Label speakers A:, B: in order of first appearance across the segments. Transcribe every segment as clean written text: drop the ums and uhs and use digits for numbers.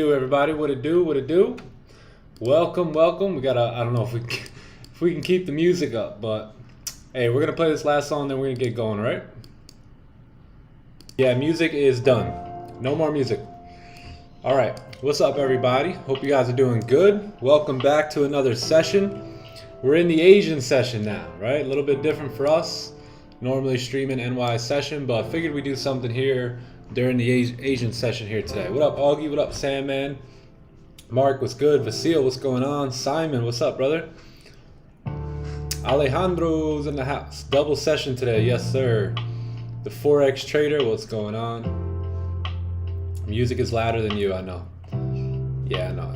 A: do, everybody? What it do? What it do? Welcome, welcome. We gotta, I don't know if we can keep the music up, but hey, we're gonna play this last song, then we're gonna get going, right? Yeah, music is done. No more music. All right, what's up, everybody? Hope you guys are doing good. Welcome back to another session. We're in the Asian session now, right? A little bit different for us. Normally streaming NY session, but figured we'd do something here during the Asian session here today. What up, Augie? What up, Sandman? Mark, what's good? Vasil, what's going on? Simon, what's up, brother? Alejandro's in the house. Double session today, yes, sir. The Forex trader, what's going on? Music is louder than you, I know. Yeah, I know.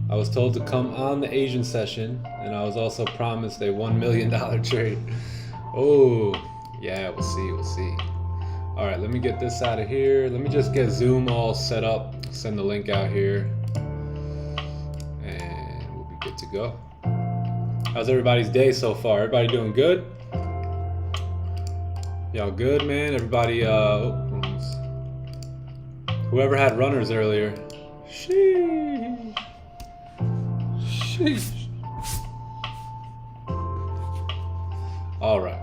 A: I was told to come on the Asian session, and I was also promised a $1 million trade. Oh, yeah, we'll see. All right, let me get this out of here. Let me just get Zoom all set up. Send the link out here, and we'll be good to go. How's everybody's day so far? Everybody doing good? Y'all good, man? Everybody, whoever had runners earlier. Sheesh. All right.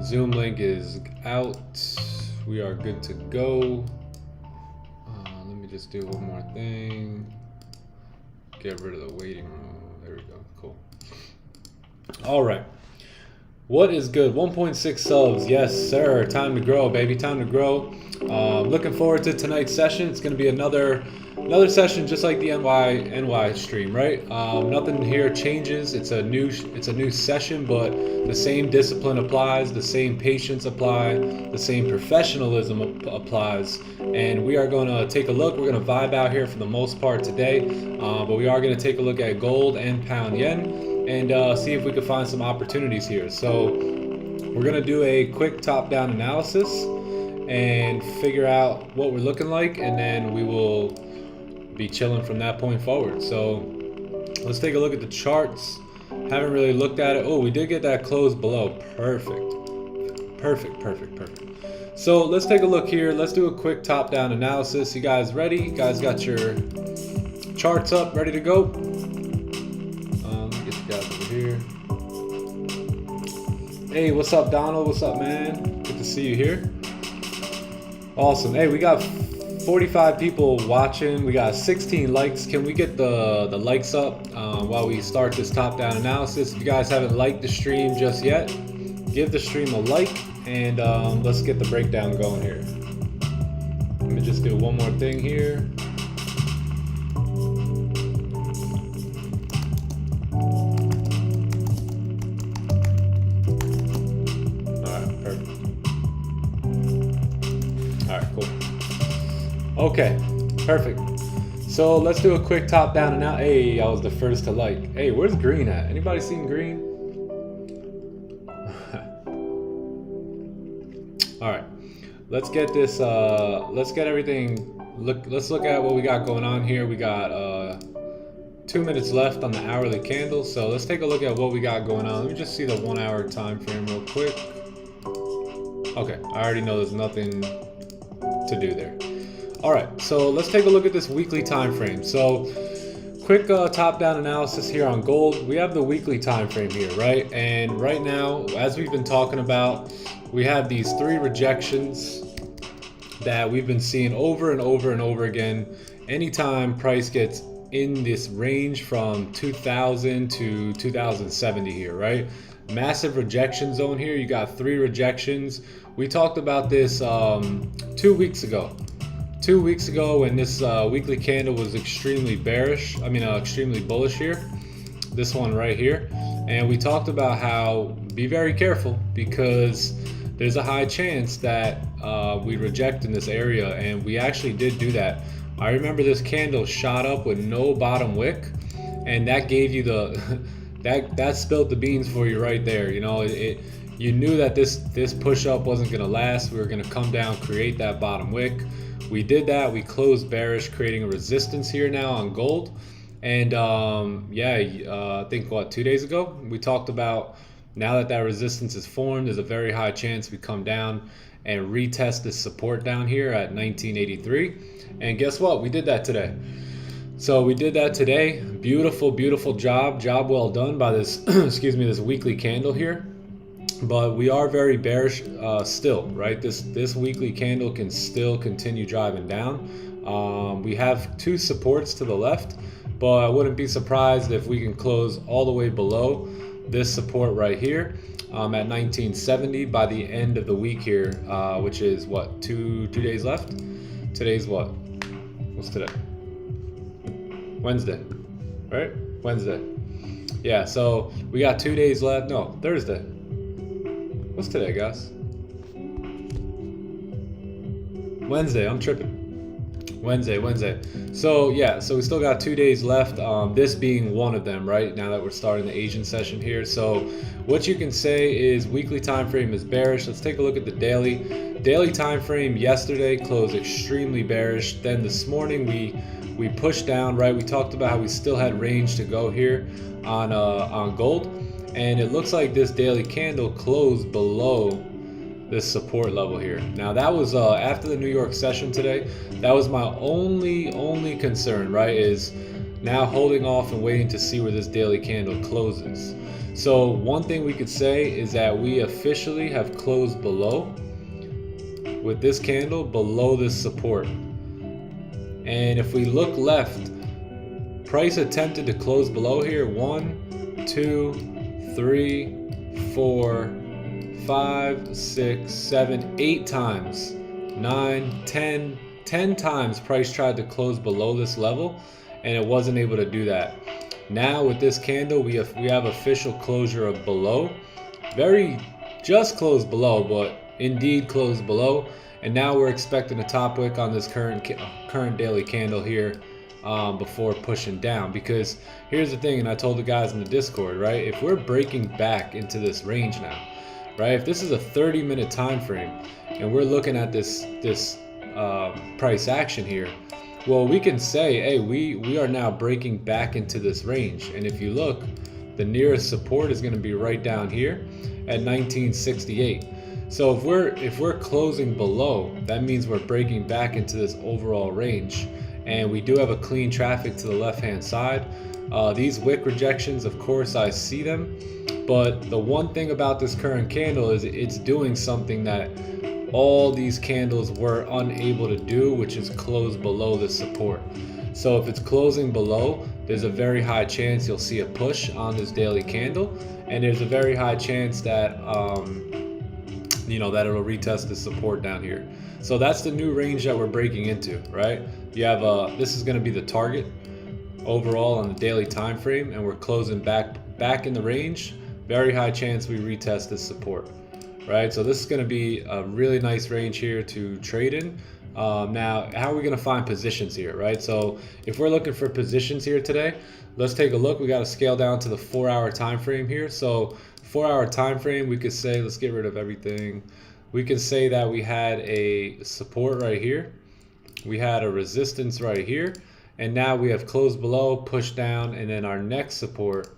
A: Zoom link is out. We are good to go. Let me just do one more thing. Get rid of the waiting room. There we go. Cool. All right. What is good? 1.6 subs. Yes, sir. Time to grow, baby. Time to grow. Looking forward to tonight's session. It's going to be another session just like the NY stream, right? Nothing here changes. It's a new session, but the same discipline applies, the same patience apply, the same professionalism applies, and we are going to take a look. We're going to vibe out here for the most part today, but we are going to take a look at gold and pound yen and see if we can find some opportunities here. So we're going to do a quick top-down analysis and figure out what we're looking like, and then we will be chilling from that point forward. So let's take a look at the charts. Haven't really looked at it. Oh, we did get that close below. Perfect. So let's take a look here. Let's do a quick top-down analysis. You guys ready? You guys got your charts up, ready to go? Let me get you guys over here. Hey, what's up, Donald? What's up, man? Good to see you here. Awesome. Hey, we got 45 people watching. We got 16 likes. Can we get the likes up while we start this top-down analysis? If you guys haven't liked the stream just yet, give the stream a like, and let's get the breakdown going here. Let me just do one more thing here. Okay, perfect. So let's do a quick top down and now. Hey, I was the first to like. Hey, where's green at? Anybody seen green? All right, let's get this. Let's get everything. Let's look at what we got going on here. We got 2 minutes left on the hourly candle. So let's take a look at what we got going on. Let me just see the 1 hour time frame real quick. Okay, I already know there's nothing to do there. All right, so let's take a look at this weekly time frame. So quick top-down analysis here on gold. We have the weekly time frame here, right? And right now, as we've been talking about, we have these 3 rejections that we've been seeing over and over and over again. Anytime price gets in this range from 2000 to 2070 here, right? Massive rejection zone here. You got 3 rejections. We talked about this 2 weeks ago. 2 weeks ago when this weekly candle was extremely bullish here, this one right here, and we talked about how be very careful because there's a high chance that we reject in this area, and we actually did do that. I remember this candle shot up with no bottom wick, and that gave you the that spilled the beans for you right there. You know, you knew that this push up wasn't gonna last. We were gonna come down, create that bottom wick. We did that. We closed bearish, creating a resistance here now on gold. And I think 2 days ago we talked about now that resistance is formed, there's a very high chance we come down and retest this support down here at 1983. And guess what? We did that today. So we did that today. Beautiful, beautiful job well done by this excuse me, this weekly candle here. But we are very bearish still, right? This weekly candle can still continue driving down. We have two supports to the left, but I wouldn't be surprised if we can close all the way below this support right here at 1970 by the end of the week here, which is what, two days left? Today's what? What's today? Wednesday, right? Wednesday. Yeah, so we got 2 days left. No, Thursday. What's today, guys? Wednesday. I'm tripping. Wednesday. So yeah, so we still got 2 days left. This being one of them, right? Now that we're starting the Asian session here. So what you can say is weekly time frame is bearish. Let's take a look at the daily. Daily time frame yesterday closed extremely bearish. Then this morning we pushed down, right? We talked about how we still had range to go here on gold. And it looks like this daily candle closed below this support level here. Now that was after the New York session today. That was my only concern, right? Is now holding off and waiting to see where this daily candle closes. So one thing we could say is that we officially have closed below, with this candle below this support. And if we look left, price attempted to close below here 1, 2, 3, 4, 5, 6, 7, 8 times, 9, 10 times price tried to close below this level, and it wasn't able to do that. Now with this candle, we have official closure of below, very just closed below, but indeed closed below. And now we're expecting a top wick on this current daily candle here before pushing down. Because here's the thing, and I told the guys in the Discord, right? If we're breaking back into this range now, right? If this is a 30-minute time frame and we're looking at this price action here, well, we can say, hey, we are now breaking back into this range. And if you look, the nearest support is going to be right down here at 1968. So if we're closing below, that means we're breaking back into this overall range, and we do have a clean traffic to the left hand side. These wick rejections, of course, I see them, but the one thing about this current candle is it's doing something that all these candles were unable to do, which is close below the support. So if it's closing below, there's a very high chance you'll see a push on this daily candle, and there's a very high chance that that it'll retest the support down here. So that's the new range that we're breaking into, right? You have this is going to be the target overall on the daily time frame, and we're closing back in the range. Very high chance we retest this support, right? So this is going to be a really nice range here to trade in. Now, how are we going to find positions here, right? So if we're looking for positions here today, let's take a look. We got to scale down to the 4-hour time frame here. So 4-hour time frame, we could say, let's get rid of everything. We can say that we had a support right here, we had a resistance right here, and now we have closed below, pushed down, and then our next support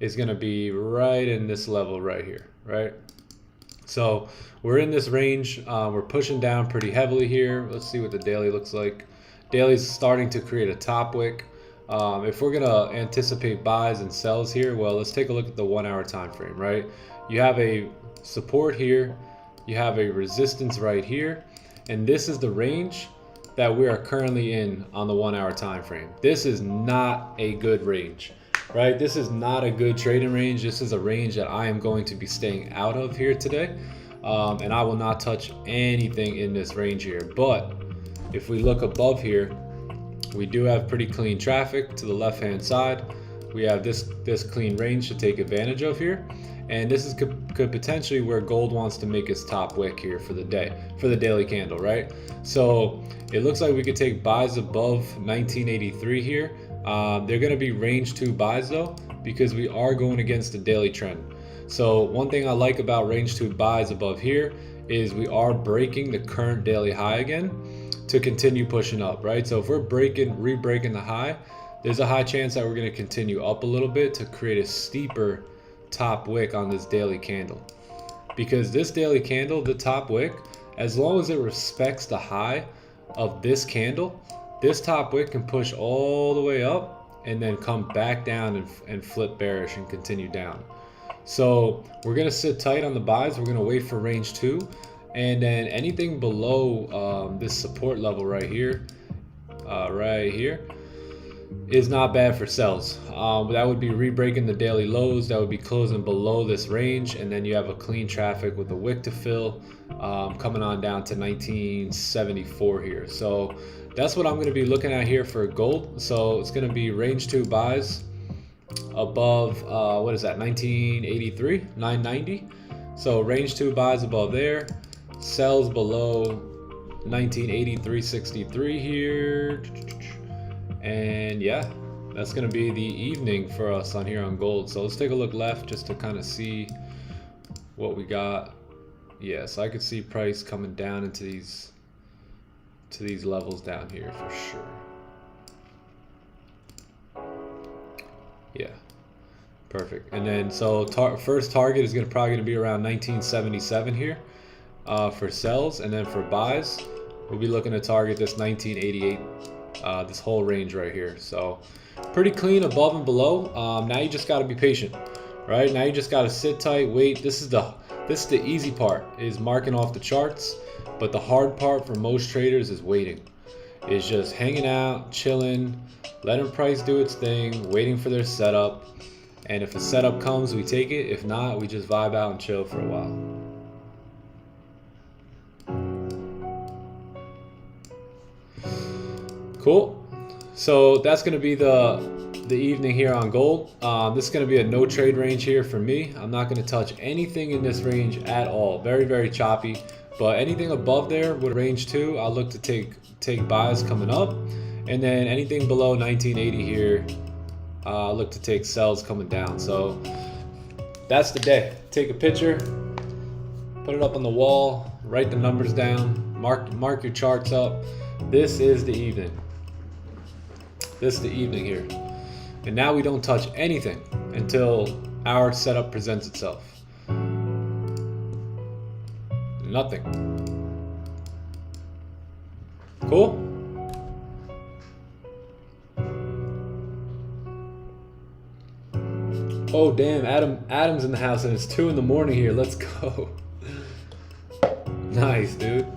A: is going to be right in this level right here, right? So we're in this range. We're pushing down pretty heavily here. Let's see what the daily looks like. Daily's starting to create a top wick. If we're gonna anticipate buys and sells here, well, let's take a look at the 1-hour time frame, right? You have a support here, you have a resistance right here, and this is the range that we are currently in on the 1-hour time frame. This is not a good range, right? This is not a good trading range. This is a range that I am going to be staying out of here today, and I will not touch anything in this range here. But if we look above here, we do have pretty clean traffic to the left hand side. We have this clean range to take advantage of here, and this is could potentially where gold wants to make its top wick here for the day, for the daily candle, right? So it looks like we could take buys above 1983 here. They're going to be range 2 buys though, because we are going against the daily trend. So one thing I like about range 2 buys above here is we are breaking the current daily high again to continue pushing up, right? So if we're re-breaking the high, there's a high chance that we're going to continue up a little bit to create a steeper top wick on this daily candle. Because this daily candle, the top wick, as long as it respects the high of this candle, this top wick can push all the way up and then come back down and flip bearish and continue down. So we're gonna sit tight on the buys. We're gonna wait for range 2, and then anything below this support level right here, is not bad for sells. That would be re-breaking the daily lows. That would be closing below this range, and then you have a clean traffic with a wick to fill, coming on down to 1974 here. So that's what I'm going to be looking at here for gold. So it's going to be range 2 buys above what is that, 1983, 990. So range 2 buys above there, sells below 1983.63 here. And yeah, that's gonna be the evening for us on here on gold. So let's take a look left just to kind of see what we got. Yeah, so I could see price coming down into these levels down here for sure. Yeah, perfect. And then so first target is probably gonna be around 1977 here for sells, and then for buys we'll be looking to target this 1988. This whole range right here. So pretty clean above and below. Now you just got to be patient, right? Now you just got to sit tight, wait. This is the easy part, is marking off the charts, but the hard part for most traders is waiting. Is just hanging out, chilling, letting price do its thing, waiting for their setup. And if a setup comes, we take it. If not, we just vibe out and chill for a while. Cool. So that's going to be the evening here on gold. This is going to be a no trade range here for me. I'm not going to touch anything in this range at all. Very, very choppy. But anything above there with range 2, I'll look to take buys coming up. And then anything below 1980 here, I'll look to take sells coming down. So that's the day. Take a picture, put it up on the wall, write the numbers down, mark your charts up. This is the evening. This is the evening here. And now we don't touch anything until our setup presents itself. Nothing. Cool? Oh damn, Adam's in the house and it's 2 in the morning here. Let's go. Nice, dude.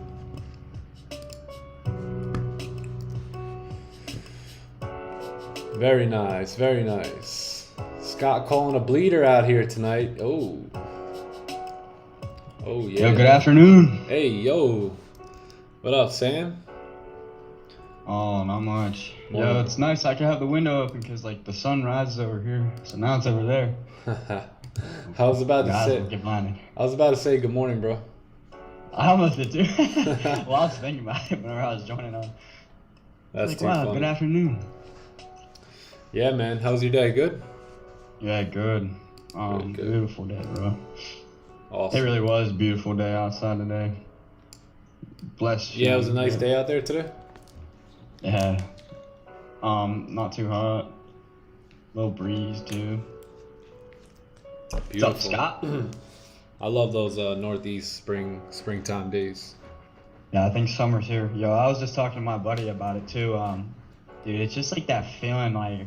A: Very nice, very nice. Scott calling a bleeder out here tonight. Oh. Oh yeah.
B: Yo, good afternoon.
A: Hey, yo. What up, Sam?
B: Oh, not much.
A: Morning.
B: Yo, it's nice I can have the window open because like the sun rises over here. So now it's over there.
A: I was about to say good morning, bro.
B: I almost did too. Well, I was thinking about it whenever I was joining on.
A: That's
B: like,
A: too
B: wow,
A: funny.
B: Good afternoon.
A: Yeah, man. How's your day? Good?
B: Yeah, good.
A: Good.
B: Beautiful day, bro.
A: Awesome.
B: It really was a beautiful day outside today. Bless you.
A: Yeah, it was a nice day out there today.
B: Yeah. Not too hot. Little breeze too.
A: Beautiful.
B: What's up, Scott?
A: I love those northeast springtime days.
B: Yeah, I think summer's here. Yo, I was just talking to my buddy about it too. Dude, it's just like that feeling, like,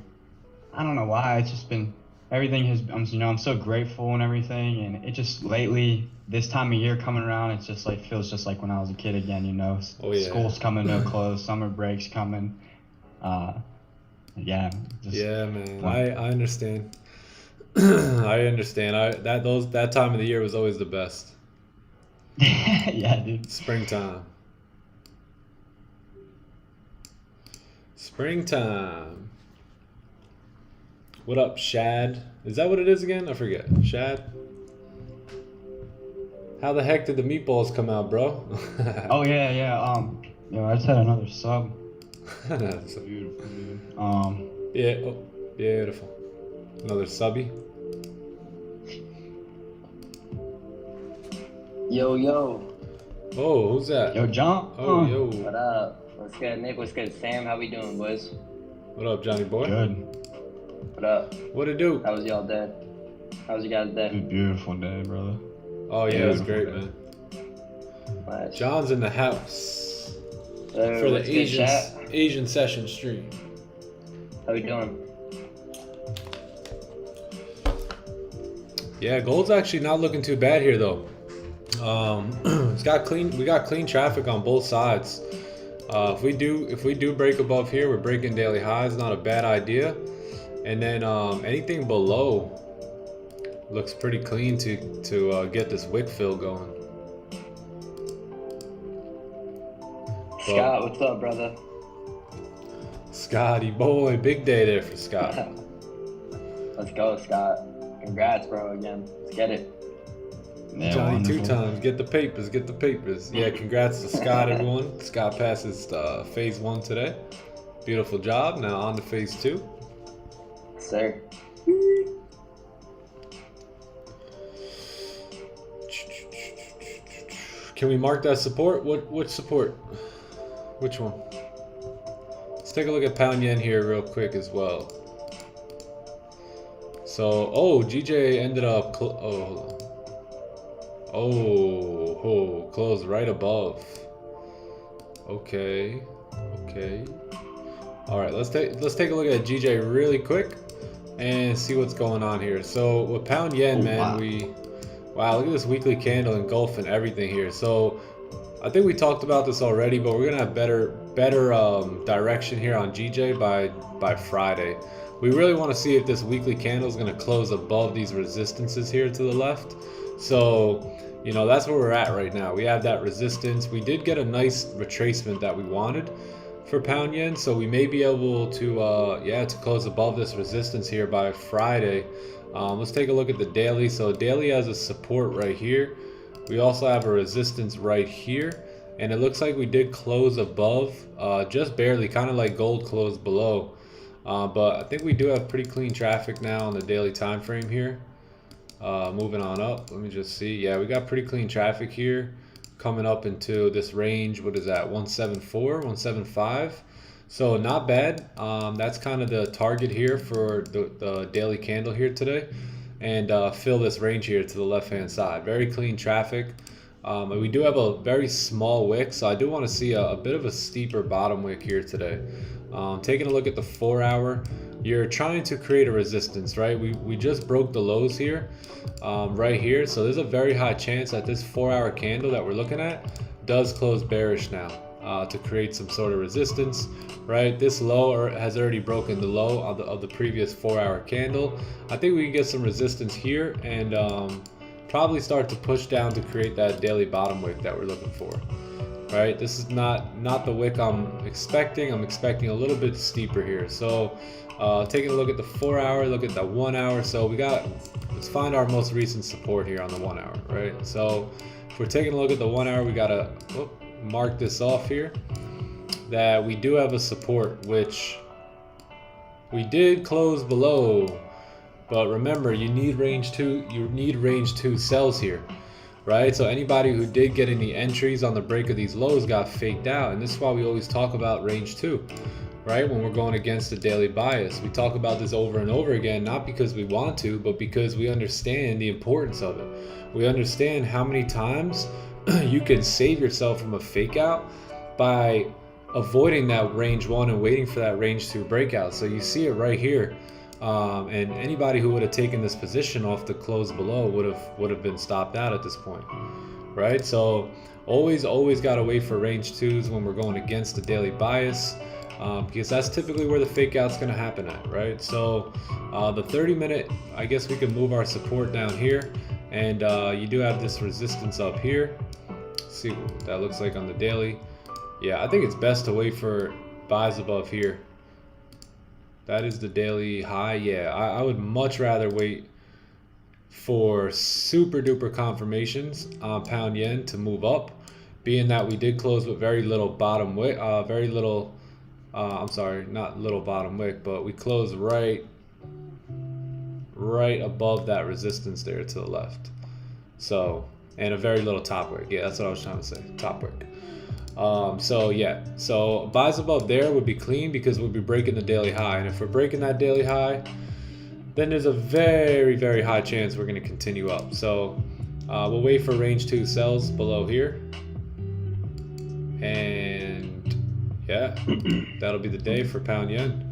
B: I don't know why, it's just been, everything has, I'm so grateful and everything, and it just lately, this time of year coming around, it's just like, feels just like when I was a kid again, you know.
A: Oh, yeah.
B: School's coming to a close, summer break's coming. Yeah.
A: Yeah, man. I understand. I understand. That time of the year was always the best.
B: Yeah, dude.
A: Springtime. Springtime. What up, Shad? Is that what it is again? I forget. Shad? How the heck did the meatballs come out, bro?
B: Oh, yeah. Yo, I just had another sub.
A: That's
B: So beautiful, dude.
A: yeah, oh, beautiful. Another subby.
C: Yo.
A: Oh, who's that?
B: Yo, John.
A: Oh, yo.
C: What up? What's good, Nick? What's good, Sam? How we doing, boys?
A: What up, Johnny boy?
B: Good.
C: What up?
A: What it do?
C: How was y'all day? How was you guys' day?
B: Beautiful day, brother.
A: Oh, yeah, it was great, man.
C: Nice.
A: John's in the house
C: So,
A: for the
C: what's good, chat?
A: Asian session stream.
C: How we doing?
A: Yeah, gold's actually not looking too bad here though. It's got clean. We got clean traffic on both sides. If we do break above here, we're breaking daily highs. Not a bad idea. And then anything below looks pretty clean to get this wick fill going.
C: Scott, what's up, brother?
A: Scotty boy, big day there for Scott.
C: Let's go, Scott. Congrats, bro, again. Let's get it.
B: Yeah,
A: Johnny
B: wonderful.
A: 2 times. Get the papers. Get the papers. Yeah, congrats to Scott, everyone. Scott passes phase 1 today. Beautiful job. Now on to phase 2.
C: Sir.
A: Can we mark that support? Which support? Which one? Let's take a look at pound yen here real quick as well. So, oh, GJ ended up, closed right above. Okay. All right, let's take a look at GJ really quick and see what's going on here. So with pound yen, man, wow, look at this weekly candle engulfing everything here. So I think we talked about this already, but we're gonna have better direction here on GJ by Friday. We really want to see if this weekly candle is going to close above these resistances here to the left. So, you know, that's where we're at right now. We have that resistance. We did get a nice retracement that we wanted for pound yen, so we may be able to to close above this resistance here by Friday. Let's take a look at the daily. So daily has a support right here. We also have a resistance right here, and it looks like we did close above, just barely, kind of like gold closed below. But I think we do have pretty clean traffic now on the daily time frame here. Moving on up, let me just see. Yeah, we got pretty clean traffic here coming up into this range. What is that? 174, 175. So not bad. That's kind of the target here for the daily candle here today, and fill this range here to the left hand side. Very clean traffic. And we do have a very small wick, so I do want to see a bit of a steeper bottom wick here today. Taking a look at the 4 hour, you're trying to create a resistance, right? We just broke the lows here, right here. So there's a very high chance that this 4 hour candle that we're looking at does close bearish now, to create some sort of resistance, right? This low has already broken the low of the previous 4 hour candle. I think we can get some resistance here and probably start to push down to create that daily bottom wick that we're looking for. Right, this is not the wick I'm expecting. I'm expecting a little bit steeper here. So taking a look at the 4 hour, look at the 1 hour. So let's find our most recent support here on the 1 hour, right? So if we're taking a look at the 1 hour, we gotta mark this off here, that we do have a support, which we did close below. But remember, you need range 2 sells here. Right, so anybody who did get any entries on the break of these lows got faked out, and this is why we always talk about range 2, right? When we're going against the daily bias, we talk about this over and over again, not because we want to, but because we understand the importance of it. We understand how many times you can save yourself from a fake out by avoiding that range 1 and waiting for that range 2 breakout. So you see it right here. And anybody who would have taken this position off the close below would have been stopped out at this point, right? So always got to wait for range 2s when we're going against the daily bias, because that's typically where the fake out's going to happen at, right? So the 30-minute, I guess we can move our support down here, and you do have this resistance up here. Let's see what that looks like on the daily. Yeah, I think it's best to wait for buys above here. That is the daily high. Yeah, I would much rather wait for super duper confirmations on pound yen to move up, being that we did close with very little bottom wick, I'm sorry, not little bottom wick, but we closed right above that resistance there to the left. So, and a very little top wick. Yeah, that's what I was trying to say, top wick. So buys above there would be clean because we'll be breaking the daily high, and if we're breaking that daily high, then there's a very high chance we're going to continue up. So we'll wait for range 2 sells below here, Yeah, that'll be the day for pound yen.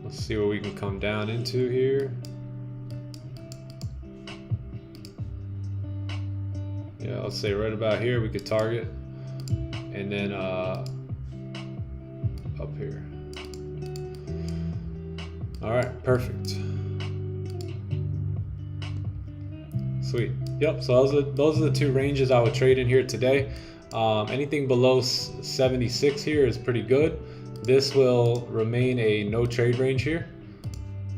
A: Let's see what we can come down into here. Yeah, let's say right about here we could target, and then up here. All right, perfect. Sweet. Yep. So those are the two ranges I would trade in here today. Anything below 76 here is pretty good. This will remain a no trade range here.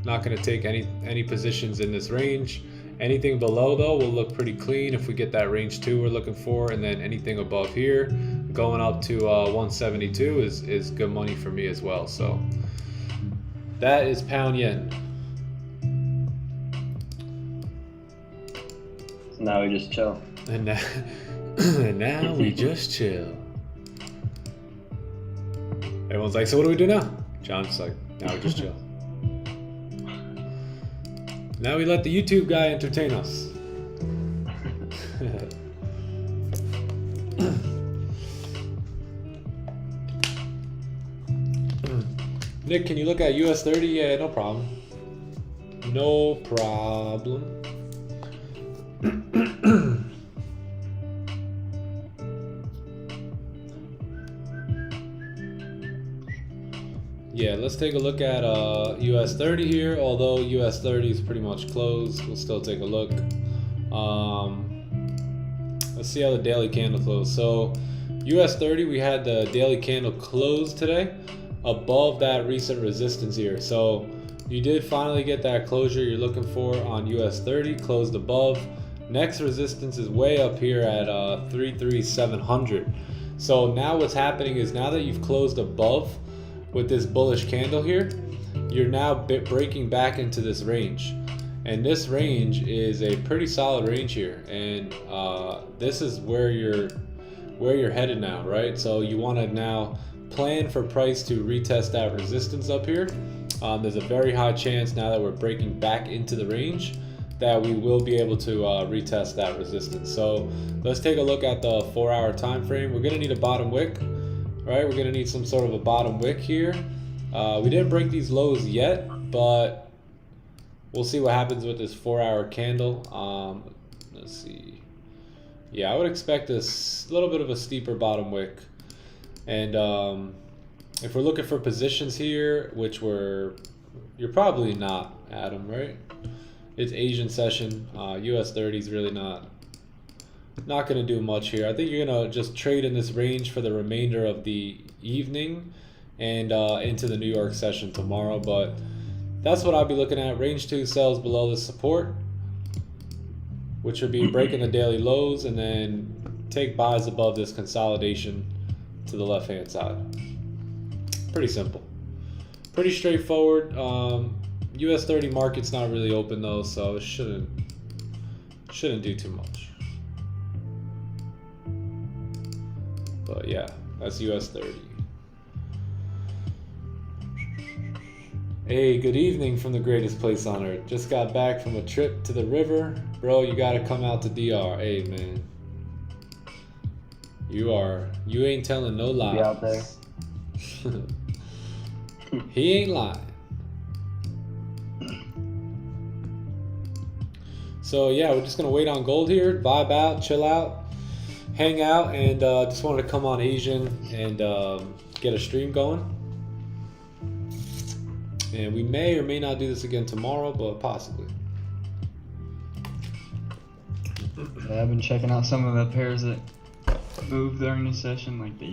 A: Not going to take any positions in this range. Anything below though will look pretty clean if we get that range 2 we're looking for, and then anything above here going up to 172 is good money for me as well. So that is pound yen.
C: So now we just chill.
A: And now, and now we just chill. Everyone's like, so what do we do now? John's like, now we just chill. Now we let the YouTube guy entertain us. Nick, can you look at US 30? Yeah, no problem. No problem. Yeah, let's take a look at US 30 here. Although US 30 is pretty much closed, we'll still take a look. Let's see how the daily candle closed. So US 30, we had the daily candle close today above that recent resistance here. So you did finally get that closure you're looking for on US 30, closed above. Next resistance is way up here at 33700. So now what's happening is, now that you've closed above with this bullish candle here, you're now breaking back into this range, and this range is a pretty solid range here, and this is where you're headed now, right? So you want to now plan for price to retest that resistance up here. There's a very high chance, now that we're breaking back into the range, that we will be able to retest that resistance. So let's take a look at the 4-hour time frame. We're going to need a bottom wick. Right, we're gonna need some sort of a bottom wick here. We didn't break these lows yet, but we'll see what happens with this 4-hour candle. Let's see. Yeah, I would expect a little bit of a steeper bottom wick. And if we're looking for positions here, which you're probably not, Adam, right? It's Asian session. US 30 is really not going to do much here. I think you're going to just trade in this range for the remainder of the evening and into the New York session tomorrow. But that's what I'll be looking at. Range 2 sells below the support, which would be breaking the daily lows, and then take buys above this consolidation to the left hand side. Pretty simple. Pretty straightforward. US 30 market's not really open though, so it shouldn't do too much. But yeah, that's US 30. Hey, good evening from the greatest place on earth. Just got back from a trip to the river. Bro, you gotta come out to DR. Hey, man. You ain't telling no lies.
C: Be out there.
A: He ain't lying. So yeah, we're just gonna wait on gold here, vibe out, chill out, hang out, and just wanted to come on Asian and get a stream going. And we may or may not do this again tomorrow, but possibly.
B: Yeah, I've been checking out some of the pairs that moved during the session, like the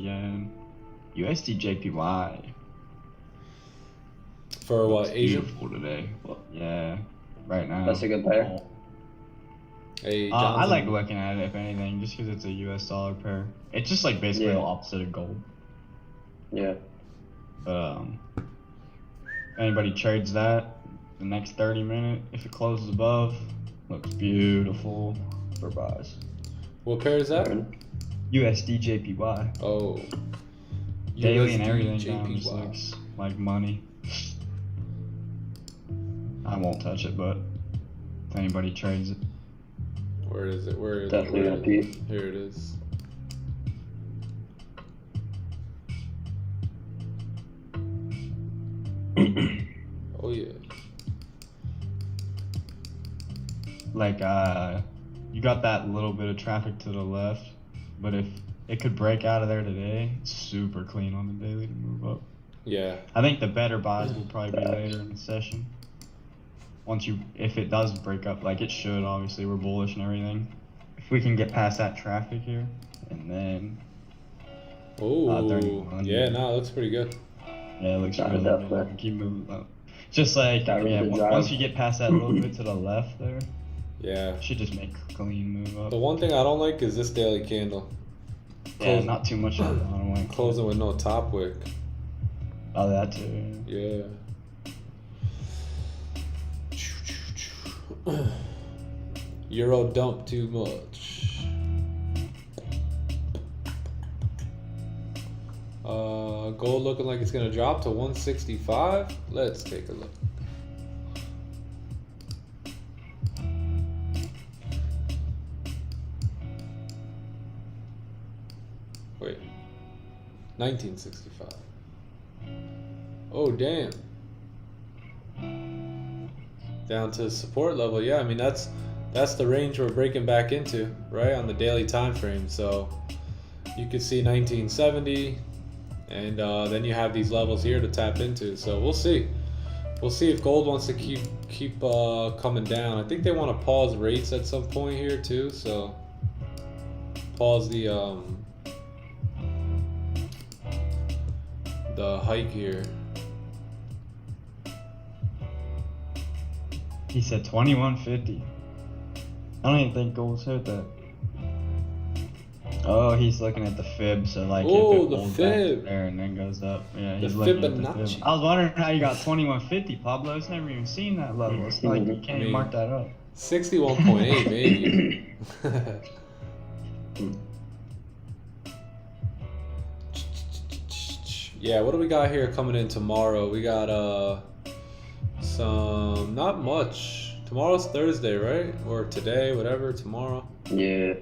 B: USD JPY.
A: For what,
B: Looks
A: Asian?
B: beautiful today. Well, yeah, right now.
C: That's a good pair.
A: Hey,
B: I like looking at it, if anything, just because it's a US dollar pair. It's just like basically
C: Yeah.
B: the opposite of gold.
C: Yeah.
B: If anybody trades that, the next 30 minutes, if it closes above, looks beautiful for buys.
A: What pair is that?
B: USD JPY.
A: Oh.
B: Daily and
A: USD
B: everything down just
A: JPY.
B: looks like money. I won't touch it, but if anybody trades it.
A: Where is it? Where is
C: Definitely
A: it?
C: gonna peep.
A: Here it is. Oh yeah.
B: Like you got that little bit of traffic to the left, but if it could break out of there today, it's super clean on the daily to move up.
A: Yeah.
B: I think the better buys will probably be later in the session. If it does break up, like it should, obviously we're bullish and everything. If we can get past that traffic here, and then
A: Oh, yeah, no, it looks pretty good.
B: yeah, it looks
C: Nah,
B: really
C: definitely.
B: good. Keep moving up. Just like
C: Got really good drive.
B: once you get past that little bit to the left there,
A: Yeah.
B: should just make a clean move up.
A: The one thing I don't like is this daily candle.
B: Yeah, not too much on the bottom one.
A: Closing with no top wick.
B: Oh, that too.
A: Yeah. Euro dump too much. Gold looking like it's gonna drop to 165. Let's take a look. Wait, 1965. Oh damn. Down to support level. Yeah, I mean that's the range we're breaking back into, right, on the daily time frame. So you could see 1970, and then you have these levels here to tap into. So we'll see. We'll see if gold wants to keep coming down. I think they want to pause rates at some point here too. So pause the hike here.
B: He said 2150. I don't even think gold's hit that. Oh, he's looking at the fib, so like
A: Oh,
B: if it
A: the
B: holds
A: fib.
B: back there and then goes up. Yeah,
A: The
B: he's looking at the
A: Fibonacci.
B: fib. I was wondering how you got 2150, Pablo. It's never even seen that level. It's like you can't even mark that up.
A: 61.8 maybe. Yeah, what do we got here coming in tomorrow? We got some, not much. Tomorrow's Thursday, right? Or today, whatever, tomorrow.
C: Yeah.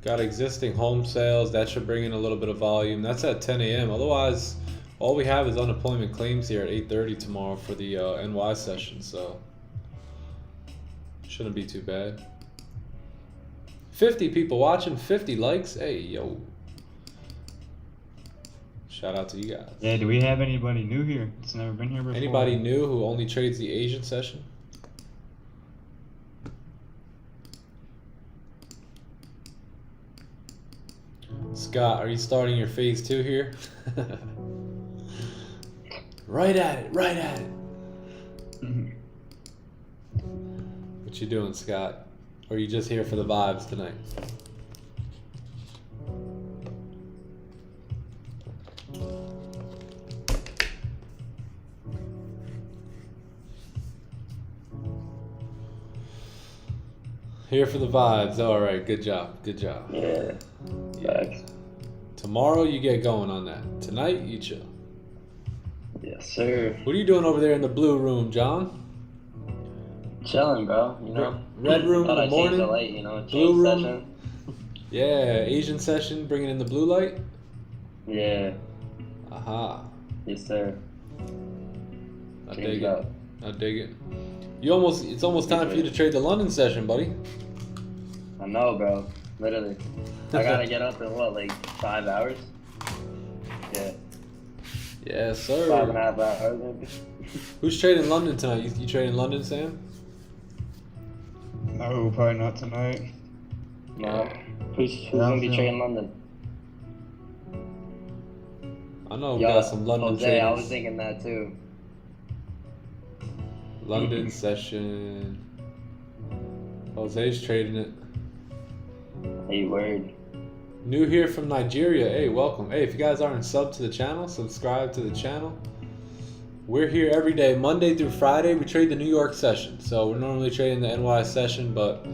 A: Got existing home sales. That should bring in a little bit of volume. That's at 10 a.m. Otherwise, all we have is unemployment claims here at 8:30 tomorrow for the NY session. So shouldn't be too bad. 50 people watching, 50 likes. Hey, yo. Shout out to you guys.
B: Yeah, do we have anybody new here? It's never been here before.
A: Anybody new who only trades the Asian session? Scott, are you starting your phase 2 here? Right at it, right at it. What you doing, Scott? Or are you just here for the vibes tonight? Here for the vibes. All right, good job, good job.
C: Yeah. Facts.
A: Tomorrow you get going on that. Tonight you chill.
C: Yes, sir.
A: What are you doing over there in the blue room, John?
C: Chilling, bro. You know.
A: Red room in
C: Thought
A: the
C: I'd change the
A: morning.
C: light, you know.
A: Blue
C: Change
A: room.
C: session.
A: Yeah, Asian session, bringing in the blue light.
C: Yeah.
A: Aha.
C: Yes, sir.
A: I
C: Change
A: dig
C: it
A: it.
C: up.
A: I dig it. It's almost time for you to trade the London session, buddy.
C: I know, bro. Literally. I gotta get up in what, like 5 hours? Yeah.
A: Yes, sir.
C: 5.5 hours, maybe.
A: Who's trading London tonight? You trading London, Sam?
B: No, probably not tonight.
C: No. Who's gonna be trading London?
A: I know we got some London
C: Jose,
A: traders.
C: I was thinking that too.
A: London session. Jose's trading it.
C: Hey, word.
A: New here from Nigeria. Hey, welcome. Hey, if you guys aren't subbed to the channel, subscribe to the channel. We're here every day, Monday through Friday. We trade the New York session. So we're normally trading the NY session, but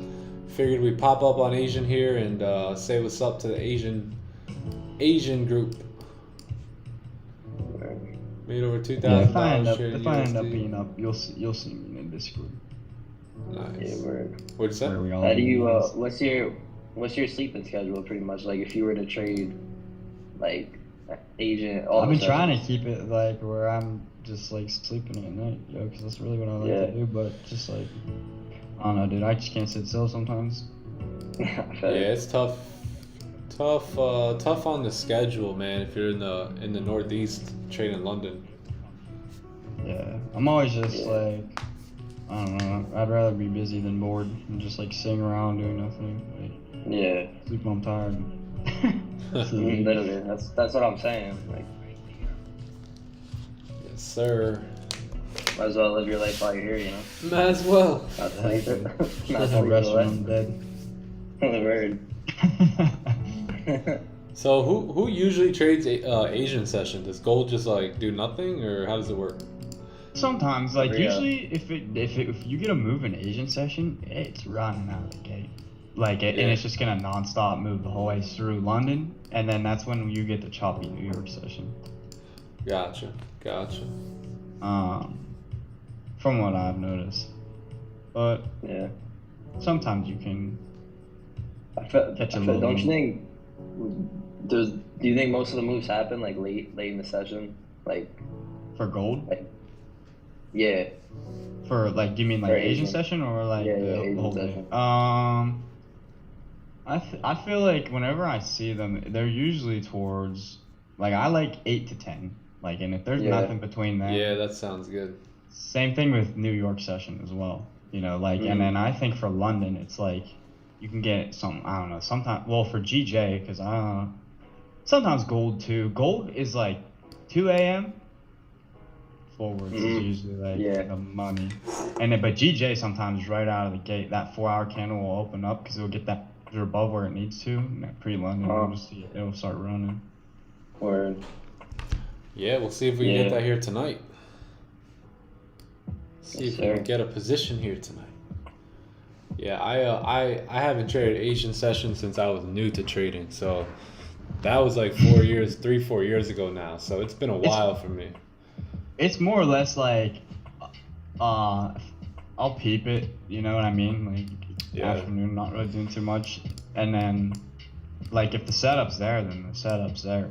A: figured we'd pop up on Asian here and say what's up to the Asian group. Made over $2,000
B: Yeah, if I end up
A: USD.
B: being up, you'll see me in the Discord.
A: Nice.
C: Yeah, word.
A: What'd you say?
B: Where we all
C: How do you?
B: meet.
C: What's your sleeping schedule? Pretty much, like if you were to trade, like Asian, all
B: I've
C: the
B: been trying to
C: sessions.
B: keep it like where I'm just like sleeping at night, yo, because that's really what I like
C: Yeah.
B: to do. But just like, I don't know, dude. I just can't sit still sometimes.
A: Yeah, it's tough. Tough on the schedule, man. If you're in the Northeast, trading in London.
B: Yeah, I'm always just
C: Yeah.
B: like, I don't know. I'd rather be busy than bored and just like sitting around doing nothing. Like,
C: Yeah.
B: sleep when I'm tired. So,
C: Literally, that's what I'm saying. Like,
A: Yes, sir.
C: might as well live your life while you're here, you know?
A: Might as well.
C: Not sleep it. Not
B: I'll
C: sleep
B: rest
C: it
B: when
C: away.
B: I'm dead.
C: The word.
A: So who usually trades Asian session? Does gold just like do nothing, or how does it work?
B: Sometimes, like
C: Yeah.
B: usually, if you get a move in Asian session, it's running out of the gate. Like, and
A: Yeah.
B: it's just gonna nonstop move the whole way through London, and then that's when you get the choppy New York session.
A: Gotcha.
B: From what I've noticed, but
C: Yeah.
B: sometimes you can catch a little.
C: Don't you think? Do you think most of the moves happen like late in the session? Like,
B: For gold?
C: yeah.
B: For like, do you mean like
C: For
B: Asian
C: Asian.
B: session or like
C: Yeah,
B: the
C: Asian
B: whole day?
C: session.
B: I feel like whenever I see them, they're usually towards like I like 8 to 10. Like, and if there's
C: Yeah.
B: nothing between that,
A: Yeah, that sounds good.
B: same thing with New York session as well. You know, like,
C: Mhm.
B: and then I think for London, it's like you can get some, I don't know, sometimes, well, for GJ, because I don't know, sometimes gold too. Gold is like 2 a.m. forwards is
C: Mhm.
B: usually like
C: Yeah.
B: the money. And then, but GJ sometimes right out of the gate, that 4-hour candle will open up because it'll get that above where it needs to. And that pre-London,
C: Oh.
B: you'll just see it'll start running.
C: Or
A: Yeah, we'll see if we can
C: Yeah.
A: get that here tonight. See
C: Yes,
A: if we can
C: sir.
A: get a position here tonight. Yeah, I haven't traded Asian session since I was new to trading, so that was like 4 years, 3-4 years ago now. So it's been a while for me.
B: It's more or less like, I'll peep it, you know what I mean? Like,
A: Yeah.
B: afternoon, not really doing too much. And then, like, if the setup's there, then the setup's there.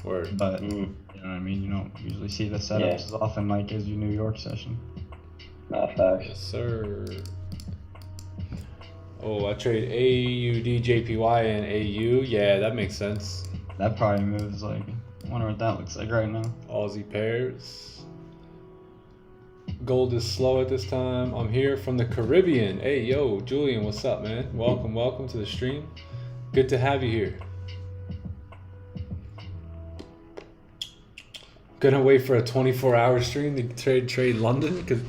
A: Word.
B: But,
C: Mm.
B: you know what I mean? You don't usually see the setups
C: Yeah.
B: as often like as your New York session.
C: not facts.
A: Yes, sir. Oh, I trade AUD JPY and AU. Yeah, that makes sense.
B: That probably moves like, I wonder what that looks like right now.
A: Aussie pairs. Gold is slow at this time. I'm here from the Caribbean. Hey, yo, Julian, what's up, man? Welcome to the stream. Good to have you here. Gonna wait for a 24-hour stream to trade London, cause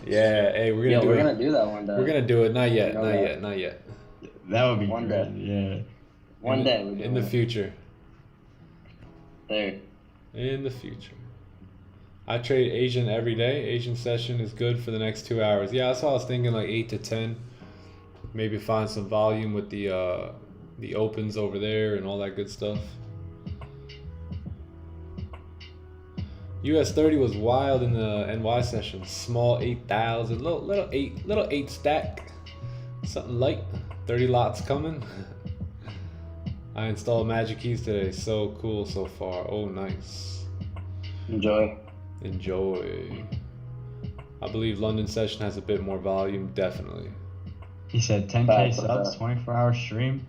A: yeah, hey, we're gonna
C: Yo,
A: do
C: we're
A: it.
C: gonna do that one day.
A: We're gonna do it. Not yet.
C: know
A: Not
C: that.
A: yet. Not yet.
B: That would be
C: One
B: crazy,
C: day.
B: yeah.
C: One day we're doing
A: in the
C: it.
A: future.
C: There.
A: In the future. I trade Asian every day. Asian session is good for the next 2 hours. Yeah, that's what I was thinking, like 8 to 10. Maybe find some volume with the opens over there and all that good stuff. US 30 was wild in the NY session. Small 8,000, little eight stack, something light. 30 lots coming. I installed Magic Keys today. So cool so far. Oh, nice.
C: Enjoy.
A: Enjoy. I believe London session has a bit more volume, definitely.
B: He said 10K
C: Facts,
B: subs,
C: facts.
B: 24-hour stream.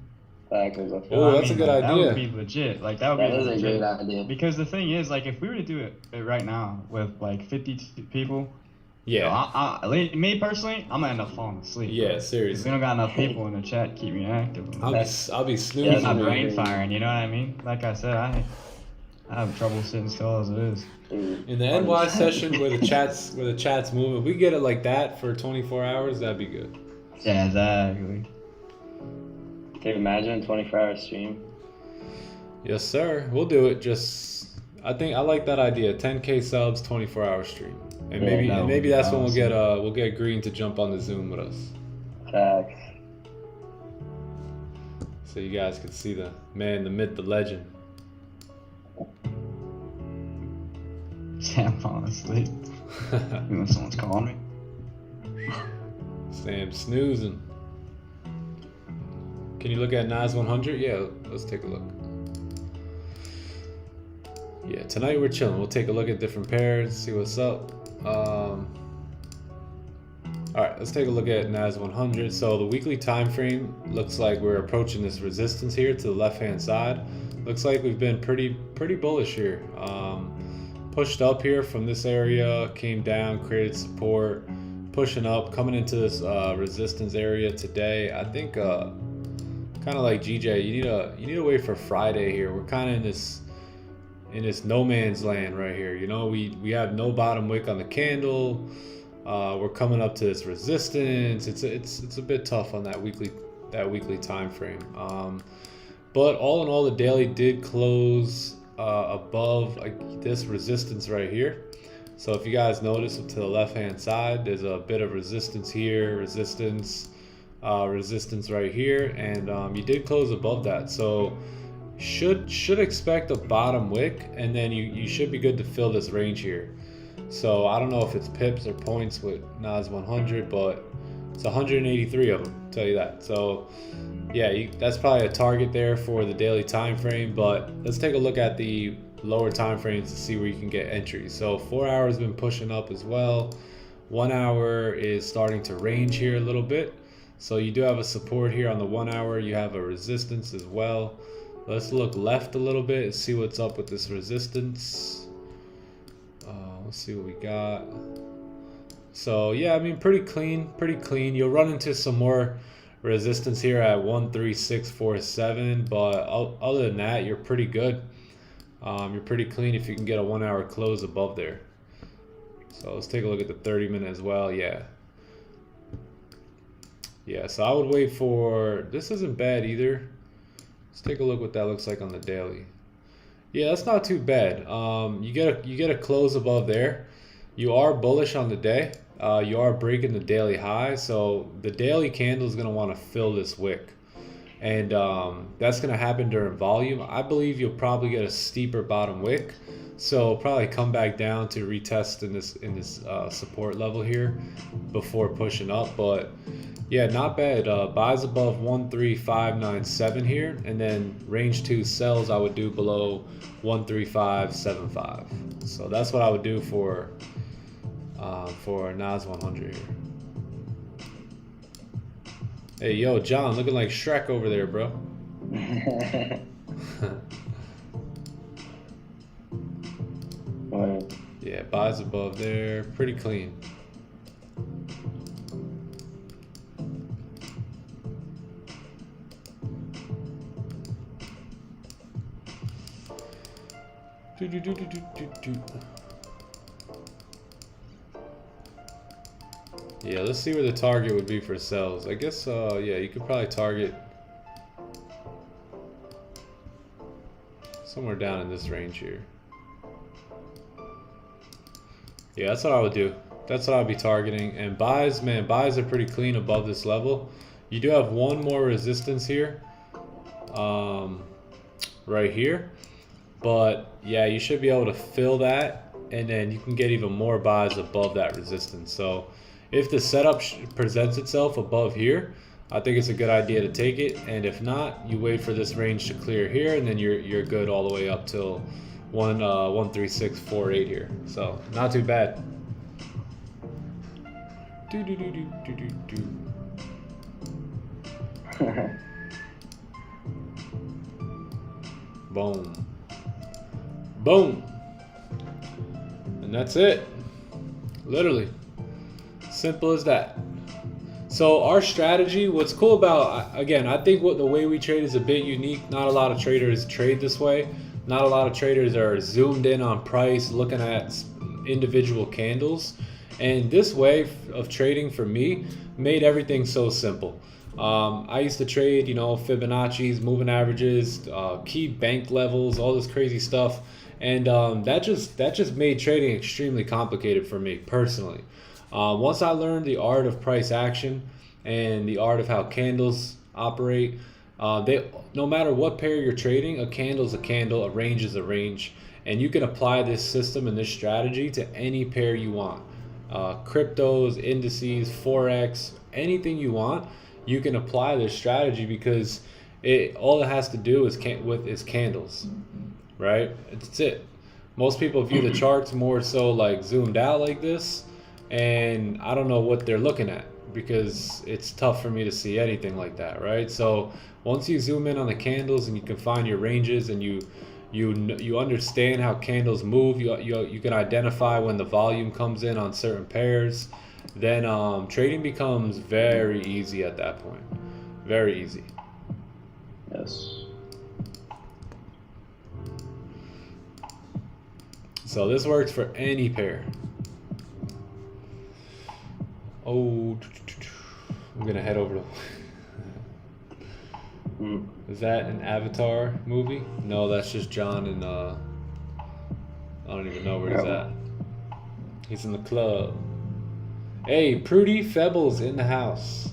C: Facts.
A: Oh, that's a good
B: That
A: idea.
B: would be legit. Like, that would
C: That
B: be
C: is a
B: legit.
C: great idea.
B: Because the thing is, like, if we were to do it right now with like 50 people, you know,
A: Yeah.
B: me personally, I'm gonna end up falling asleep.
A: Yeah,
B: bro. 'Cause
A: seriously.
B: we don't got enough people in the chat to keep me active.
A: I'll be
B: Keep
A: snoozing.
B: my
C: Yeah,
B: brain
C: that's
B: firing, you know what I mean? Like I said, I have trouble sitting still as it is.
C: Dude,
A: In the NY session where the chat's moving, if we get it like that for 24 hours, that'd be good.
B: Yeah, exactly.
C: Can you imagine a 24-hour stream?
A: Yes, sir. We'll do it. I think I like that idea. 10K subs, 24-hour stream, and
C: Yeah,
A: maybe
B: that would be
A: that's when
B: awesome.
A: we'll get Green to jump on the Zoom with us,
C: Facts.
A: so you guys can see the man, the myth, the legend.
B: Yeah, I'm falling asleep. You know, someone's calling me.
A: Sam snoozing. Can you look at Nas 100? Yeah, let's take a look. Yeah, tonight we're chilling. We'll take a look at different pairs, see what's up. All right, let's take a look at NAS 100. So the weekly time frame looks like we're approaching this resistance here to the left-hand side. Looks like we've been pretty bullish here. Pushed up here from this area, came down, created support, pushing up, coming into this resistance area today. I think kind of like GJ, you need to wait for Friday here. We're kind of in this no man's land right here. You know, we have no bottom wick on the candle. We're coming up to this resistance. It's a bit tough on that weekly time frame. But all in all, the daily did close above this resistance right here. So if you guys notice up to the left hand side, there's a bit of resistance here, resistance right here, and you did close above that. So should expect a bottom wick, and then you should be good to fill this range here. So I don't know if it's pips or points with NAS 100, but it's 183 of them, I'll tell you that. So yeah, that's probably a target there for the daily time frame. But let's take a look at the lower time frames to see where you can get entries. So 4 hours has been pushing up as well. 1 hour is starting to range here a little bit. So you do have a support here on the 1 hour. You have a resistance as well. Let's look left a little bit and see what's up with this resistance. Let's see what we got. So yeah, I mean, pretty clean. You'll run into some more resistance here at 13647, but other than that, you're pretty good. You're pretty clean if you can get a 1 hour close above there. So let's take a look at the 30-minute as well. Yeah, so I would wait for, this isn't bad either. Let's take a look what that looks like on the daily. Yeah, that's not too bad. You get a close above there. You are bullish on the day. You are breaking the daily high, so the daily candle is going to want to fill this wick, and that's going to happen during volume. I believe you'll probably get a steeper bottom wick, so probably come back down to retest in this support level here before pushing up. But yeah, not bad. Buys above 13597 here, and then range 2 sells I would do below 13575. So that's what I would do for NAS 100 here. Hey, yo, John, looking like Shrek over there, bro. Yeah, buys above there, pretty clean. Yeah, let's see where the target would be for sells. I guess, yeah, you could probably target somewhere down in this range here. Yeah, that's what I would do. That's what I'd be targeting. And buys, man, buys are pretty clean above this level. You do have one more resistance here, right here. But yeah, you should be able to fill that, and then you can get even more buys above that resistance. So if the setup presents itself above here, I think it's a good idea to take it. And if not, you wait for this range to clear here, and then you're good all the way up till 13648 here. So not too bad. Boom. Boom. And that's it. Literally. Simple as that. So our strategy, what's cool about, again, I think the way we trade is a bit unique. Not a lot of traders trade this way. Not a lot of traders are zoomed in on price, looking at individual candles. And this way of trading for me made everything so simple. I used to trade, you know, Fibonacci's, moving averages, key bank levels, all this crazy stuff. And that just made trading extremely complicated for me personally. Once I learned the art of price action and the art of how candles operate, no matter what pair you're trading, a candle is a candle, a range is a range, and you can apply this system and this strategy to any pair you want. Cryptos, indices, Forex, anything you want, you can apply this strategy, because all it has to do is candles, right? That's it. Most people view the charts more so like zoomed out like this, and I don't know what they're looking at because it's tough for me to see anything like that, right? So once you zoom in on the candles and you can find your ranges and you understand how candles move, you can identify when the volume comes in on certain pairs, then trading becomes very easy at that point. Very easy.
C: Yes.
A: So this works for any pair. Oh, I'm gonna head over to. Is that an Avatar movie? No, that's just John and I don't even know where he's at. He's in the club. Hey, Prudy Febble's in the house.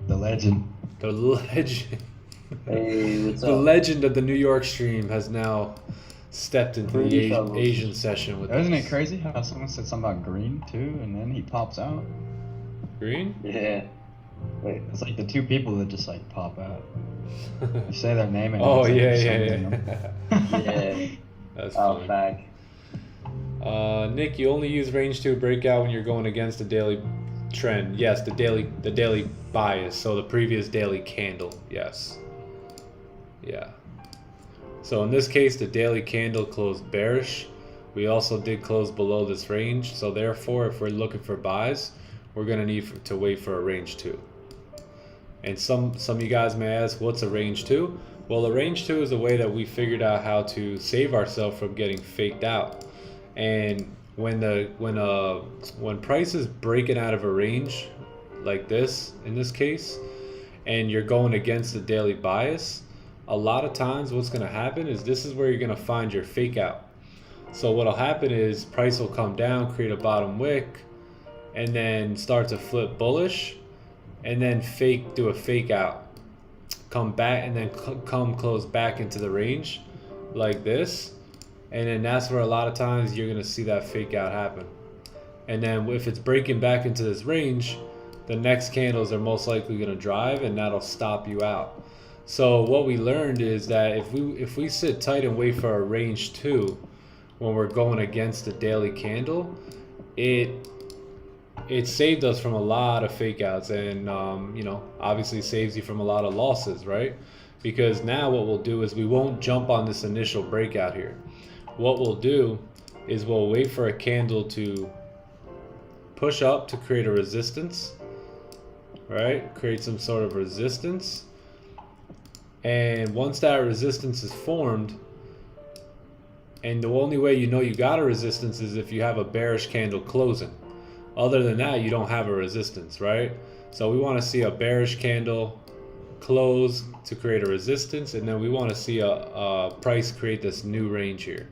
B: The legend.
A: The legend.
C: Hey, what's
A: The
C: up?
A: legend of the New York stream has now stepped into
C: Prudy
A: the
C: Febble's.
A: Asian session with us.
B: Isn't it crazy how someone said something about green too, and then he pops out?
A: Green?
C: Yeah. Wait.
B: It's like the two people that just like pop out. You say their name and
A: Oh
B: it's like
A: yeah,
B: something,
C: Yeah.
A: That's
C: Oh,
A: funny.
C: back.
A: Nick, you only use range 2 breakout when you're going against the daily trend. Yes, the daily bias, so the previous daily candle. Yes. Yeah. So in this case, the daily candle closed bearish. We also did close below this range, so therefore, if we're looking for buys, we're gonna need to wait for a range 2. And some of you guys may ask, what's a range 2? Well, a range 2 is a way that we figured out how to save ourselves from getting faked out. And when price is breaking out of a range like this, in this case, and you're going against the daily bias, a lot of times what's going to happen is this is where you're going to find your fake out. So what'll happen is price will come down, create a bottom wick, and then start to flip bullish, and then do a fake out, come back, and then come close back into the range like this. And then that's where a lot of times you're going to see that fake out happen. And then if it's breaking back into this range, the next candles are most likely going to drive, and that'll stop you out. So what we learned is that if we sit tight and wait for a range 2 when we're going against the daily candle, it saved us from a lot of fake outs, and you know, obviously saves you from a lot of losses, right? Because now what we'll do is we won't jump on this initial breakout here. What we'll do is we'll wait for a candle to push up to create a resistance, right? Create some sort of resistance. And once that resistance is formed, and the only way you know you got a resistance is if you have a bearish candle closing. Other than that, you don't have a resistance, right? So we want to see a bearish candle close to create a resistance, and then we want to see a price create this new range here.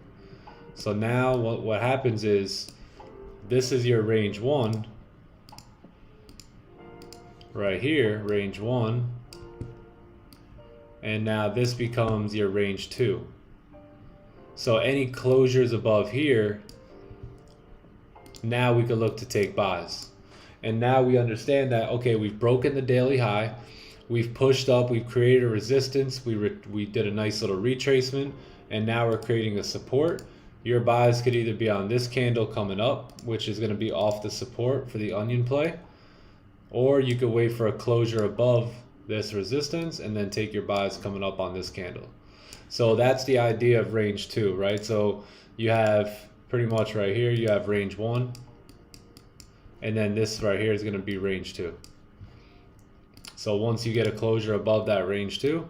A: So now what happens is this is your range 1 right here, range 1, and now this becomes your range 2. So any closures above here, now we can look to take buys. And now we understand that, okay, we've broken the daily high, we've pushed up, we've created a resistance, we did a nice little retracement, and now we're creating a support. Your buys could either be on this candle coming up, which is going to be off the support for the onion play, or you could wait for a closure above this resistance and then take your buys coming up on this candle. So that's the idea of range 2, right? So you have pretty much right here, you have range 1, and then this right here is going to be range 2. So once you get a closure above that range 2,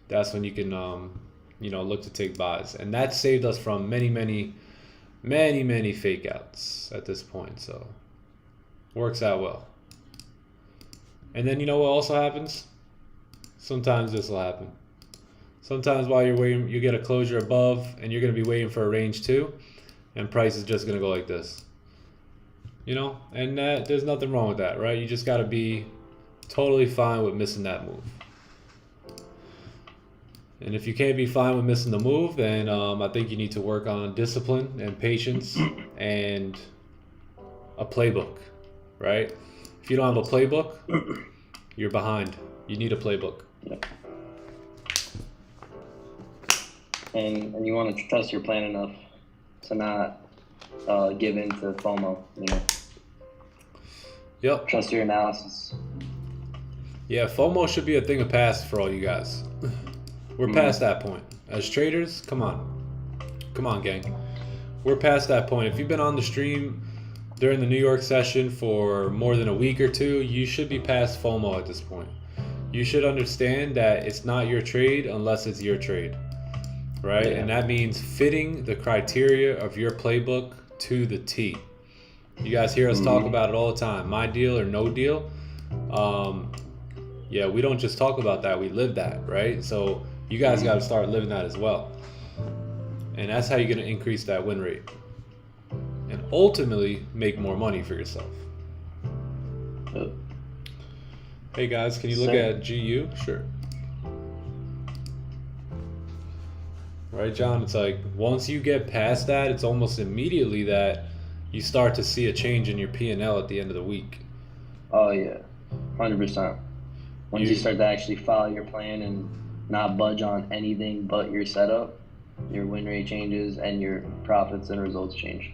A: that's when you can you know, look to take buys. And that saved us from many fake outs at this point. So works out well. And then you know what also happens? Sometimes this will happen. Sometimes while you're waiting, you get a closure above and you're going to be waiting for a range 2, and price is just going to go like this. You know, and there's nothing wrong with that, right? You just got to be totally fine with missing that move. And if you can't be fine with missing the move, then I think you need to work on discipline and patience and a playbook, right? If you don't have a playbook, you're behind. You need a playbook.
C: Yep. and you want to trust your plan enough to not give in to FOMO. You know.
A: Yep.
C: Trust your analysis.
A: Yeah, FOMO should be a thing of past for all you guys. We're past that point. As traders, come on. Come on, gang. We're past that point. If you've been on the stream during the New York session for more than a week or two, you should be past FOMO at this point. You should understand that it's not your trade unless it's your trade, right?
C: Yeah.
A: And that means fitting the criteria of your playbook to the T. You guys hear us talk about it all the time. My deal or no deal. Yeah, we don't just talk about that. We live that, right? So you guys got to start living that as well. And that's how you're going to increase that win rate. And ultimately make more money for yourself. Hey guys, can you look at GU? Sure. Right, John? It's like once you get past that, it's almost immediately that you start to see a change in your P&L at the end of the week.
C: Oh yeah, 100%. Once you start to actually follow your plan and not budge on anything but your setup, your win rate changes and your profits and results change.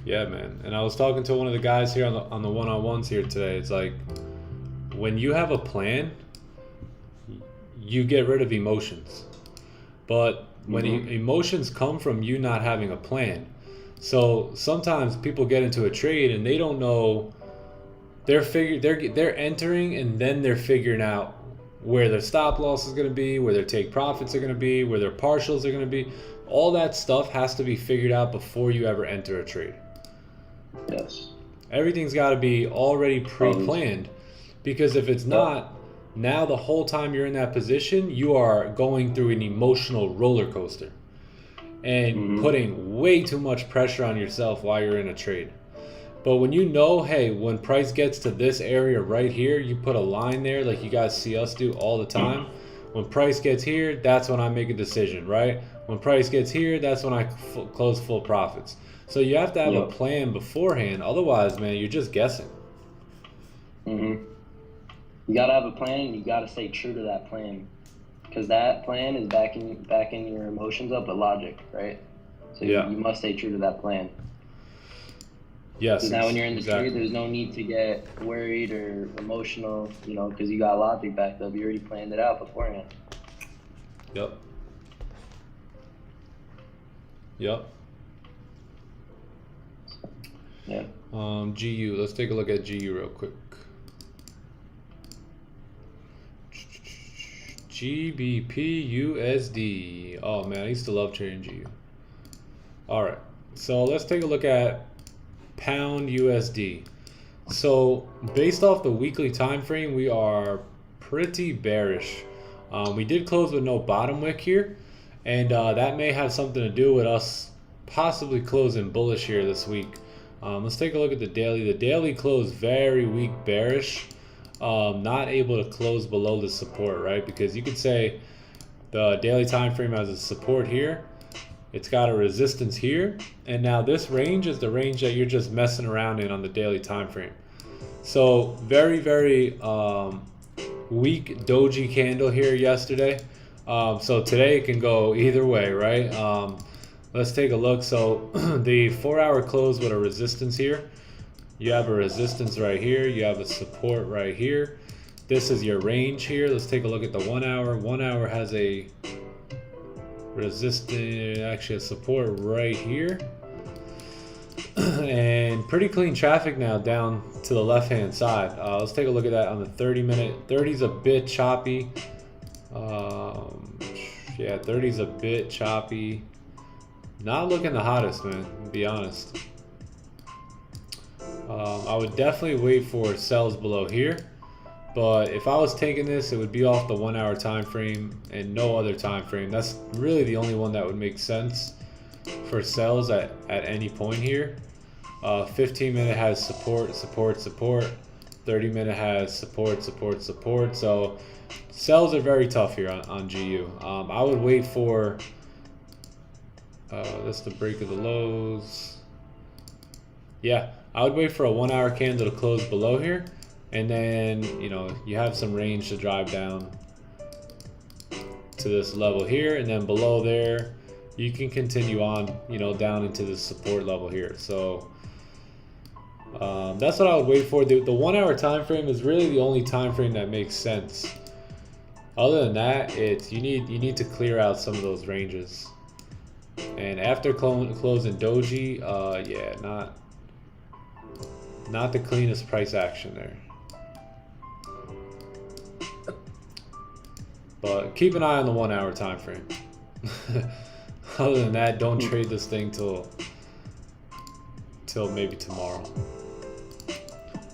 A: Yeah, man. And I was talking to one of the guys here on the one-on-ones here today. It's like when you have a plan, you get rid of emotions. But when emotions come from you not having a plan. So sometimes people get into a trade and they don't know. They're entering and then they're figuring out where their stop loss is going to be, where their take profits are going to be, where their partials are going to be. All that stuff has to be figured out before you ever enter a trade.
C: Yes.
A: Everything's got to be already pre-planned, because if it's not, now the whole time you're in that position, you are going through an emotional roller coaster and putting way too much pressure on yourself while you're in a trade. But when you know, hey, when price gets to this area right here, you put a line there like you guys see us do all the time. When price gets here, that's when I make a decision, right? When price gets here, that's when I close full profits. So you have to have a plan beforehand. Otherwise, man, you're just guessing.
C: You got to have a plan, and you got to stay true to that plan. Because that plan is backing your emotions up with logic, right? So you must stay true to that plan.
A: Yes.
C: Because now when you're in the trade, there's no need to get worried or emotional, you know, because you got logic backed up. You already planned it out beforehand.
A: Yep. Yep.
C: Yeah.
A: GU. Let's take a look at GU real quick. GBPUSD. Oh man, I used to love trading GU. All right. So let's take a look at pound USD. So based off the weekly time frame, we are pretty bearish. We did close with no bottom wick here, and that may have something to do with us possibly closing bullish here this week. Let's take a look at the daily. The daily closed very weak bearish, not able to close below the support, right? Because you could say the daily time frame has a support here. It's got a resistance here, and now this range is the range that you're just messing around in on the daily time frame. So very, very weak doji candle here yesterday. So today it can go either way, right? Let's take a look. So the 4-hour close with a resistance here. You have a resistance right here. You have a support right here. This is your range here. Let's take a look at the 1 hour. 1 hour has a resistance, actually a support right here. And pretty clean traffic now down to the left hand side. Let's take a look at that on the 30-minute. 30's a bit choppy. Yeah, 30's a bit choppy. Not looking the hottest, man, to be honest. I would definitely wait for sells below here, but if I was taking this, it would be off the 1 hour time frame and no other time frame. That's really the only one that would make sense for sells at any point here. 15-minute has support, support, support. 30-minute has support, support, support. So sells are very tough here on GU. I would wait for that's the break of the lows. Yeah, I would wait for a 1 hour candle to close below here, and then you know you have some range to drive down to this level here, and then below there you can continue on, you know, down into the support level here. So that's what I would wait for. The 1 hour time frame is really the only time frame that makes sense. Other than that, it's you need to clear out some of those ranges. And after closing doji, yeah, not the cleanest price action there. But keep an eye on the 1 hour time frame. Other than that, don't trade this thing till maybe tomorrow.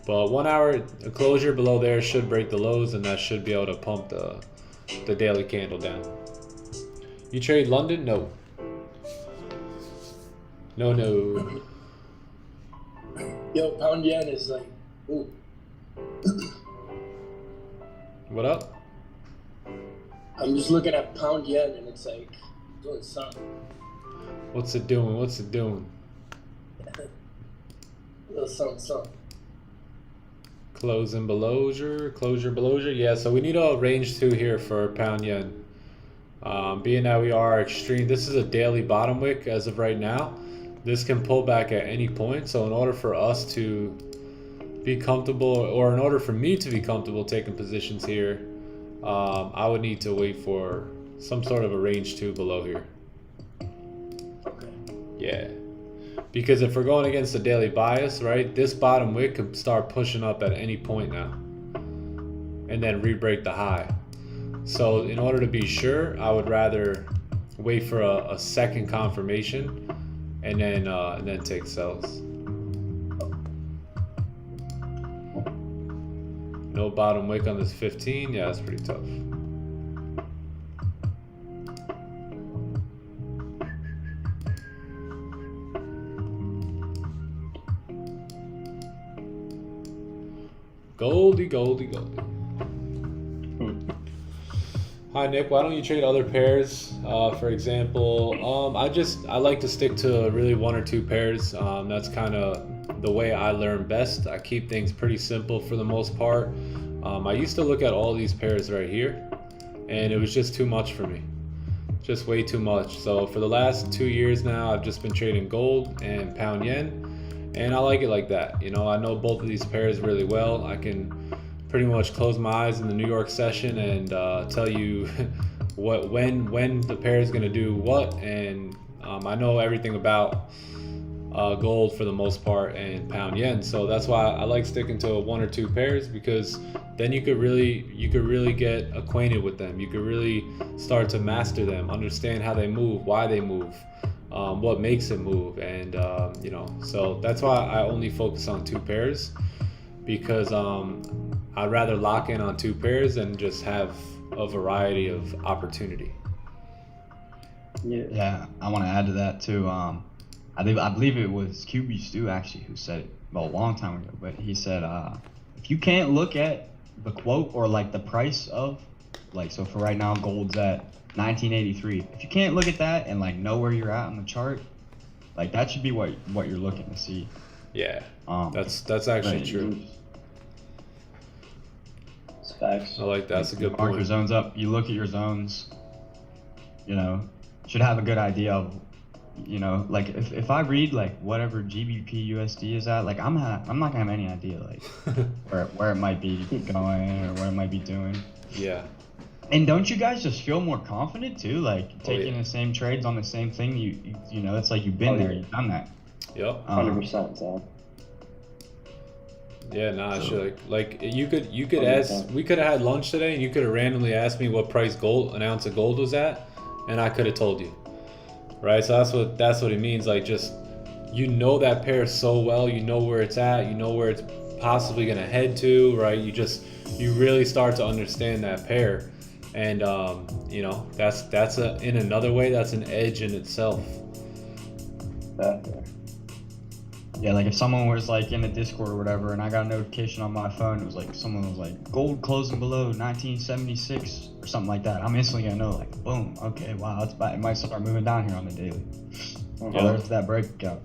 A: But 1 hour closure below there should break the lows, and that should be able to pump the daily candle down. You trade London? No. No.
D: Yo, pound yen is like, ooh.
A: What up?
D: I'm just looking at pound yen and it's like doing something.
A: What's it doing? What's it doing?
D: Little something.
A: Closure below. Yeah, so we need a range 2 here for pound yen. Being that we are extreme, this is a daily bottom wick as of right now. This can pull back at any point. So in order for us to be comfortable, or in order for me to be comfortable taking positions here, I would need to wait for some sort of a range 2 below here.
D: Okay.
A: Yeah. Because if we're going against the daily bias, right, this bottom wick could start pushing up at any point now and then re-break the high. So in order to be sure, I would rather wait for a second confirmation and then take sells. No bottom wick on this 15. Yeah, that's pretty tough. Goldie. Hi Nick, why don't you trade other pairs? For example, I like to stick to really 1 or 2 pairs. That's kind of the way I learn best. I keep things pretty simple for the most part. I used to look at all these pairs right here, and it was just too much for me. Just way too much. So for the last 2 years now, I've just been trading gold and pound yen, and I like it like that. You know, I know both of these pairs really well. I can pretty much close my eyes in the New York session and tell you when the pair is going to do what, and I know everything about gold for the most part and pound yen. So that's why I like sticking to 1 or 2 pairs, because then you could really get acquainted with them. You could really start to master them, understand how they move, why they move, what makes it move, and you know. So that's why I only focus on 2 pairs, because I'd rather lock in on 2 pairs and just have a variety of opportunity.
B: Yeah, I want to add to that too. I believe it was QB Stu actually who said it a long time ago, but he said if you can't look at the quote or like the price of, like, so for right now gold's at 1983. If you can't look at that and like know where you're at on the chart, like that should be what you're looking to see.
A: Yeah, that's actually true.
C: It's facts.
A: I like that. That's a good
B: Mark
A: point.
B: your zones up. You look at your zones. You know, should have a good idea of, you know, like if I read like whatever GBP USD is at, like I'm not gonna have any idea like where it might be going or what it might be doing.
A: Yeah.
B: And don't you guys just feel more confident too, like taking the same trades on the same thing? You know, it's like you've been there, you've done that.
A: Yep.
C: 100%, Sam.
A: Yeah, nah, so, like you could ask. We could have had lunch today, and you could have randomly asked me what price an ounce of gold was at, and I could have told you, right? So that's what it means. Like, just, you know that pair so well, you know where it's at, you know where it's possibly gonna head to, right? You really start to understand that pair, and you know, that's in another way, that's an edge in itself.
B: Yeah, like if someone was like in the Discord or whatever, and I got a notification on my phone, it was like someone was like gold closing below 1976 or something like that. I'm instantly gonna know, like, boom, okay, wow, it might start moving down here on the daily. Yeah, there's that breakout.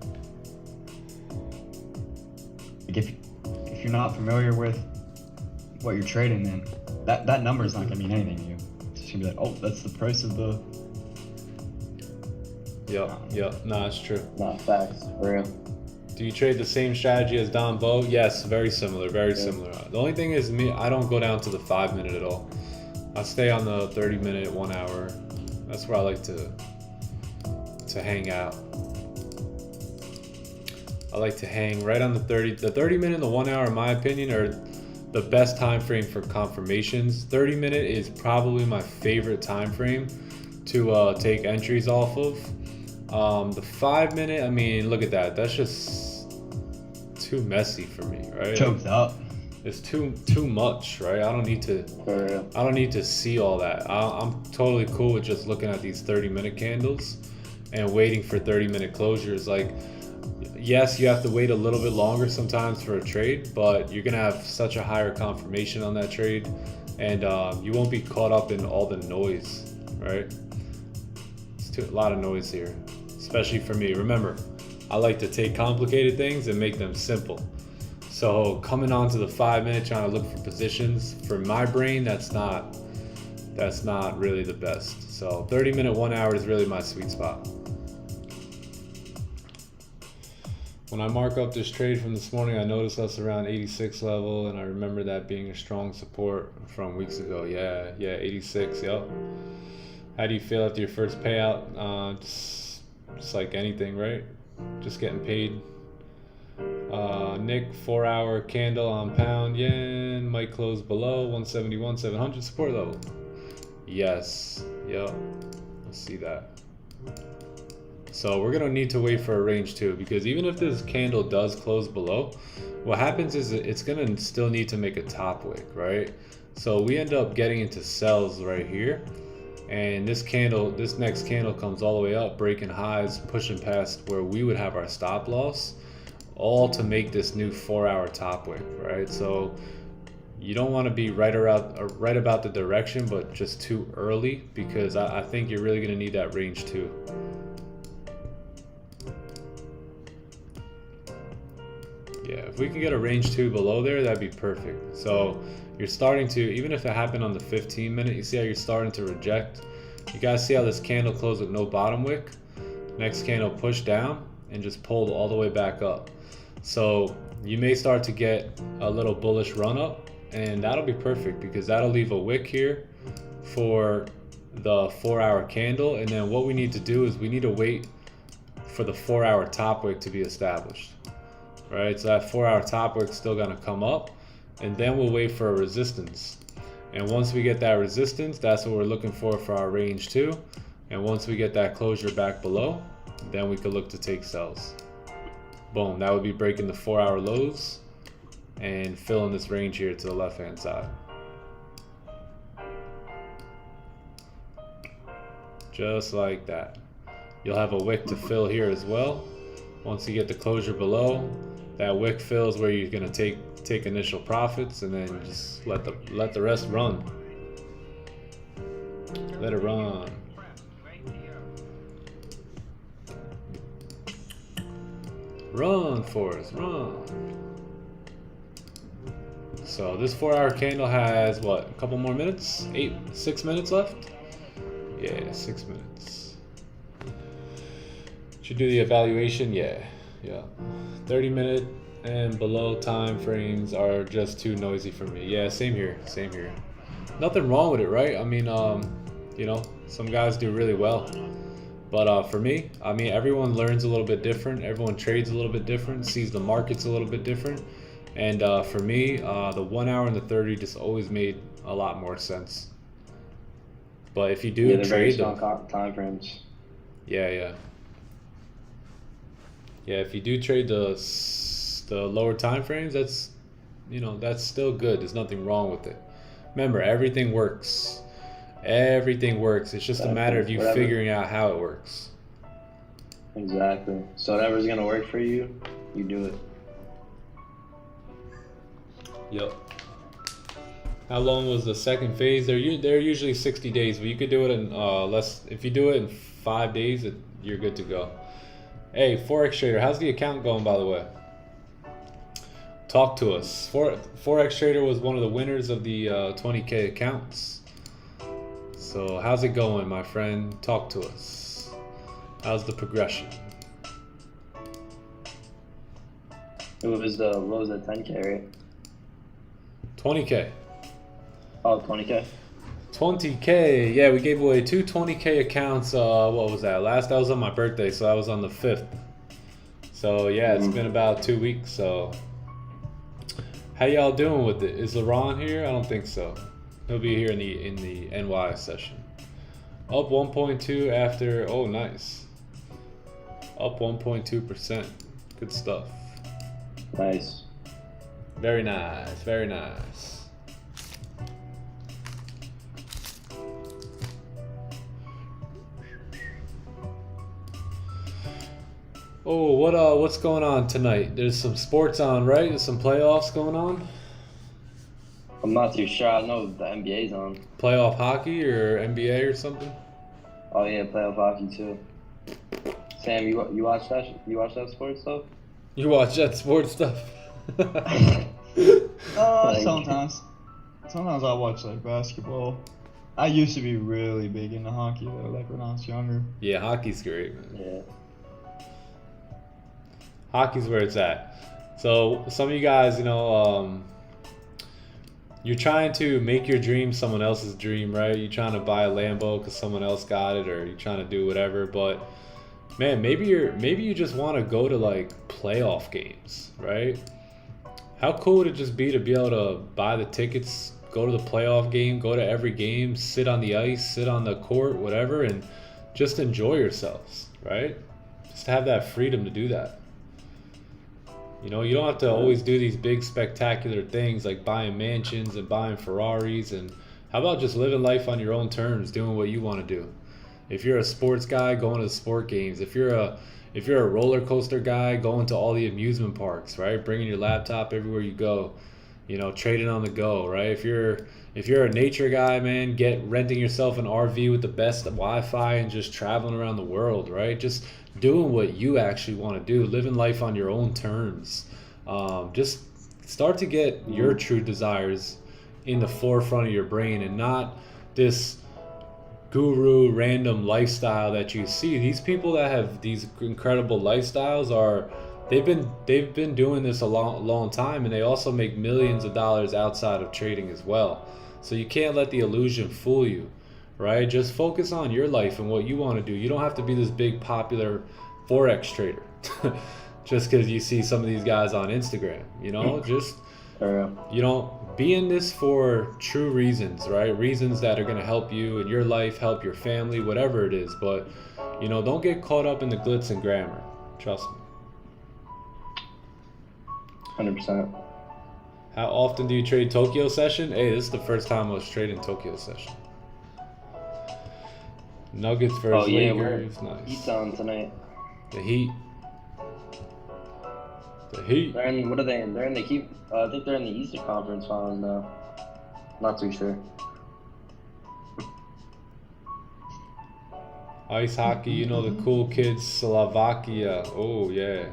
B: Like if you're not familiar with what you're trading, then that number is not gonna mean anything to you. It's It's gonna be like, oh, that's the price of the.
A: Yep. Nah, it's true.
C: Not facts, for real.
A: Do you trade the same strategy as Don Bo? Yes, very similar, very similar. The only thing is I don't go down to the 5 minute at all. I stay on the 30 minute, 1 hour. That's where I like to hang out. I like to hang right on the 30 minute and the 1 hour, in my opinion, are the best time frame for confirmations. 30 minute is probably my favorite time frame to take entries off of. The 5 minute, I mean, look at that. That's just too messy for me, right?
B: Choked up.
A: It's too much, right? I don't need to see all that. I'm totally cool with just looking at these 30 minute candles and waiting for 30 minute closures. Like, yes, you have to wait a little bit longer sometimes for a trade, but you're gonna have such a higher confirmation on that trade, and you won't be caught up in all the noise, right? It's a lot of noise here, especially for me. Remember, I like to take complicated things and make them simple. So coming on to the 5 minute, trying to look for positions, for my brain, that's not really the best. So 30 minute, 1 hour is really my sweet spot. When I mark up this trade from this morning, I noticed us around 86 level, and I remember that being a strong support from weeks ago. Yeah, 86, yep. How do you feel after your first payout? Just like anything, right? Just getting paid. Nick, 4 hour candle on pound yen, might close below 171, 700 support level. Yes, yep, let's see that. So we're gonna need to wait for a range too, because even if this candle does close below, what happens is it's gonna still need to make a top wick, right? So we end up getting into sells right here, and this next candle comes all the way up, breaking highs, pushing past where we would have our stop loss, all to make this new 4 hour top wick, right? So you don't want to be right about the direction, but just too early, because I think you're really going to need that range too. Yeah, if we can get a range 2 below there, that'd be perfect. So you're starting to, even if it happened on the 15 minute, you see how you're starting to reject. You guys see how this candle closed with no bottom wick? Next candle pushed down and just pulled all the way back up. So you may start to get a little bullish run up, and that'll be perfect, because that'll leave a wick here for the 4 hour candle. And then what we need to do is we need to wait for the 4 hour top wick to be established, right? So that 4 hour top wick is still gonna come up, and then we'll wait for a resistance. And once we get that resistance, that's what we're looking for our range 2. And once we get that closure back below, then we could look to take sells. Boom, that would be breaking the 4 hour lows and filling this range here to the left hand side. Just like that. You'll have a wick to fill here as well. Once you get the closure below, that wick fills where you're gonna take initial profits, and then just let the rest run. Let it run. Run, Forrest, run. So this 4 hour candle has what, a couple more minutes? 6 minutes left? Yeah, 6 minutes. Should do the evaluation, yeah. 30 minute and below time frames are just too noisy for me. Yeah, same here. Nothing wrong with it, right? I mean, you know, some guys do really well. But for me, I mean, everyone learns a little bit different. Everyone trades a little bit different, sees the markets a little bit different. And for me, the 1 hour and the 30 just always made a lot more sense. But if you do trade
C: strong time frames.
A: Yeah, if you do trade the lower time frames, that's, you know, that's still good. There's nothing wrong with it. Remember, everything works. Everything works. It's just a matter of you figuring out how it works.
C: Exactly. So whatever's gonna work for you, you do it.
A: Yep. How long was the second phase? They're usually 60 days, but you could do it in less. If you do it in 5 days, you're good to go. Hey, Forex Trader, how's the account going, by the way? Talk to us. Forex Trader was one of the winners of the 20K accounts. So how's it going, my friend? Talk to us. How's the progression?
C: It was the what was that 10K, right?
A: 20K.
C: Oh, 20K.
A: 20K. Yeah, we gave away 2 20K accounts. What was that? That was on my birthday, so that was on the 5th. So yeah, it's been about 2 weeks. So how y'all doing with it? Is LeRon here? I don't think so. He'll be here in the NY session. Up 1.2 after. Oh, nice. Up 1.2%. Good stuff.
C: Nice.
A: Very nice. Very nice. Oh, what's going on tonight? There's some sports on, right? There's some playoffs going on.
C: I'm not too sure. I know the NBA's on.
A: Playoff hockey or NBA or something?
C: Oh yeah, playoff hockey too. Sam, you watch that? You watch that sports stuff?
A: You watch that sports stuff?
B: Sometimes. Sometimes I watch like basketball. I used to be really big into hockey though, like when I was younger.
A: Yeah, hockey's great, man.
C: Yeah.
A: Hockey's where it's at. So some of you guys, you're trying to make your dream someone else's dream, right? You're trying to buy a Lambo because someone else got it, or you're trying to do whatever. But man, maybe you just want to go to like playoff games, right? How cool would it just be to be able to buy the tickets, go to the playoff game, go to every game, sit on the ice, sit on the court, whatever, and just enjoy yourselves, right? Just have that freedom to do that. You don't have to always do these big spectacular things like buying mansions and buying Ferraris. And how about just living life on your own terms, doing what you want to do? If you're a sports guy, going to the sport games. If you're a roller coaster guy, going to all the amusement parks, right? Bringing your laptop everywhere you go, trading on the go, right? If you're a nature guy, man, renting yourself an RV with the best Wi-Fi and just traveling around the world, right? Just doing what you actually want to do, living life on your own terms. Just start to get your true desires in the forefront of your brain, and not this guru random lifestyle that you see. These people that have these incredible lifestyles they've been doing this a long time, and they also make millions of dollars outside of trading as well. So you can't let the illusion fool you, right? Just focus on your life and what you want to do. You don't have to be this big popular Forex trader just because you see some of these guys on Instagram, just be in this for true reasons, right? Reasons that are going to help you in your life, help your family, whatever it is. But don't get caught up in the glitz and glamour. Trust me.
C: 100%.
A: How often do you trade Tokyo session? Hey, this is the first time I was trading Tokyo session. Nuggets versus Lakers. Nice.
C: Heat's on tonight.
A: The Heat.
C: What are they in? They're in the Heat. I think they're in the Eastern Conference Finals now. Not too sure.
A: Ice hockey, the cool kids, Slovakia. Oh yeah.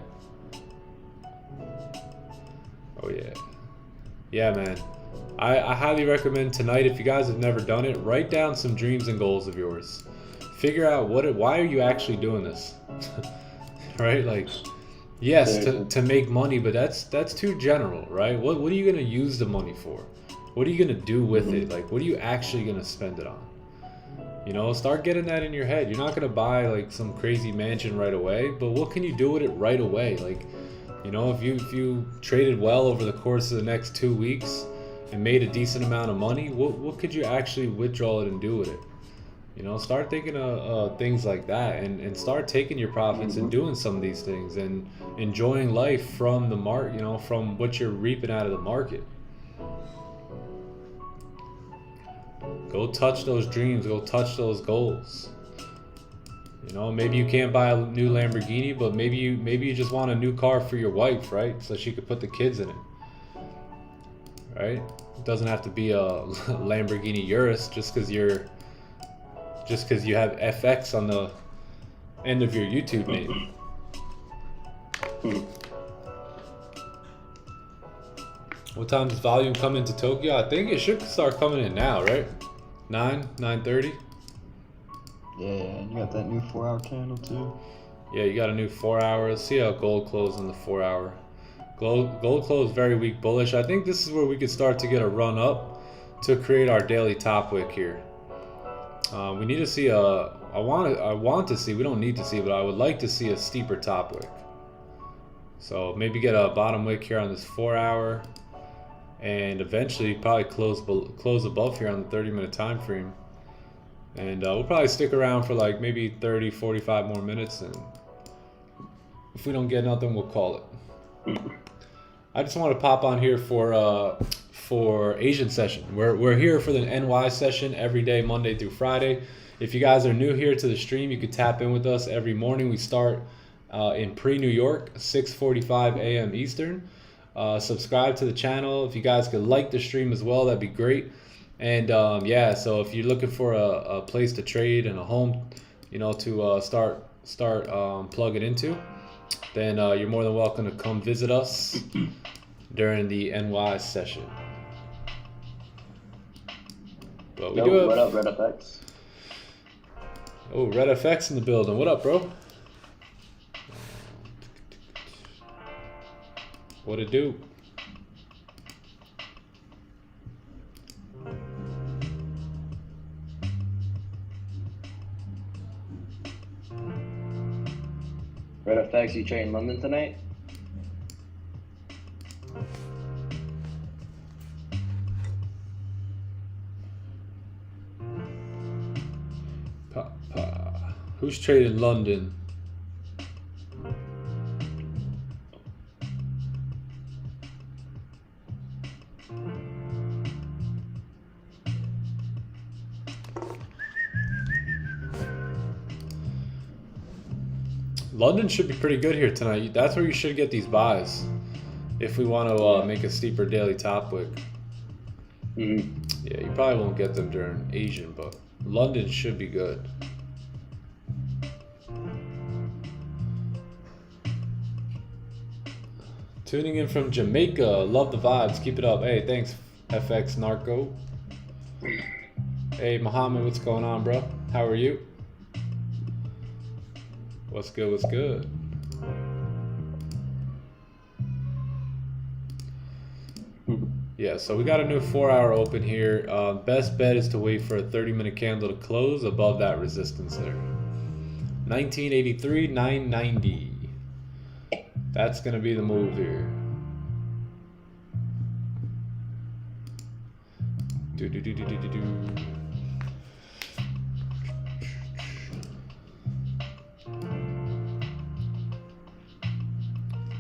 A: Oh yeah. Yeah, man. I highly recommend tonight, if you guys have never done it, write down some dreams and goals of yours. Figure out why are you actually doing this? Right? Like, yes, to make money, but that's too general, right? What are you gonna use the money for? What are you gonna do with it? Like, what are you actually gonna spend it on? Start getting that in your head. You're not gonna buy like some crazy mansion right away, but what can you do with it right away? Like, if you traded well over the course of the next 2 weeks and made a decent amount of money, what could you actually withdraw it and do with it? Start thinking of things like that, and start taking your profits and doing some of these things and enjoying life from the from what you're reaping out of the market. Go touch those dreams, go touch those goals. Maybe you can't buy a new Lamborghini, but maybe you just want a new car for your wife, right? So she could put the kids in it, right? It doesn't have to be a Lamborghini Urus just because you have FX on the end of your YouTube name. What time does volume come into Tokyo? I think it should start coming in now, right? 9:30.
B: Yeah, and you got that new 4-hour candle too.
A: Yeah, you got a new 4-hour. Let's see how gold closed in the 4-hour. Gold closed very weak bullish. I think this is where we could start to get a run up to create our daily top wick here. We need to see I want to see, we don't need to see, but I would like to see a steeper top wick. So maybe get a bottom wick here on this 4-hour, and eventually probably close above here on the 30-minute time frame. And we'll probably stick around for like maybe 30, 45 more minutes, and if we don't get nothing, we'll call it. I just want to pop on here for Asian session. We're here for the NY session every day, Monday through Friday. If you guys are new here to the stream, you can tap in with us every morning. We start in pre-New York, 6:45 a.m. Eastern. Subscribe to the channel. If you guys could like the stream as well, that'd be great. And yeah, so if you're looking for a place to trade and a home, you know, to start plugging into, then you're more than welcome to come visit us during the NY session. But we do have...
C: What up, Red FX?
A: Oh, Red FX in the building. What up, bro? What it do?
C: Red FX, you trade in London tonight?
A: Who's trading London? London should be pretty good here tonight. That's where you should get these buys if we want to make a steeper daily top wick. Yeah, you probably won't get them during Asian, but London should be good. Tuning in from Jamaica. Love the vibes. Keep it up. Hey, thanks, FX Narco. Hey, Muhammad, what's going on, bro? How are you? What's good? What's good? Yeah, so we got a new 4-hour open here. Best bet is to wait for a 30-minute candle to close above that resistance there. 1983, 990. That's gonna be the move here.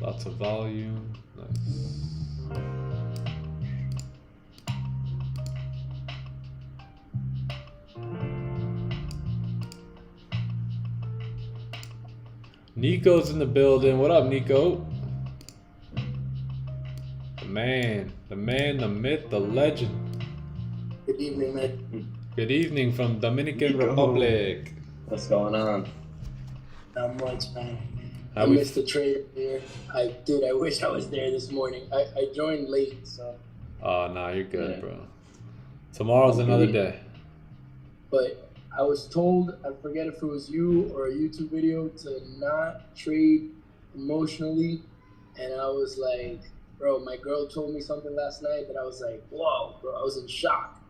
A: Lots of volume. Nice. Nico's in the building. What up, Nico? The man, the myth, the legend.
D: Good evening, man.
A: Good evening from Dominican
B: Nico.
A: Republic.
C: What's going on?
D: Not much, man.
A: How
D: I
A: we-
D: missed the trade there. I wish I was there this morning. I joined late, so.
A: Oh, nah, you're good, bro. Tomorrow's another day.
D: But I was told, I forget if it was you or a YouTube video, to not trade emotionally. And I was like, bro, my girl told me something last night that I was like, whoa, bro, I was in shock.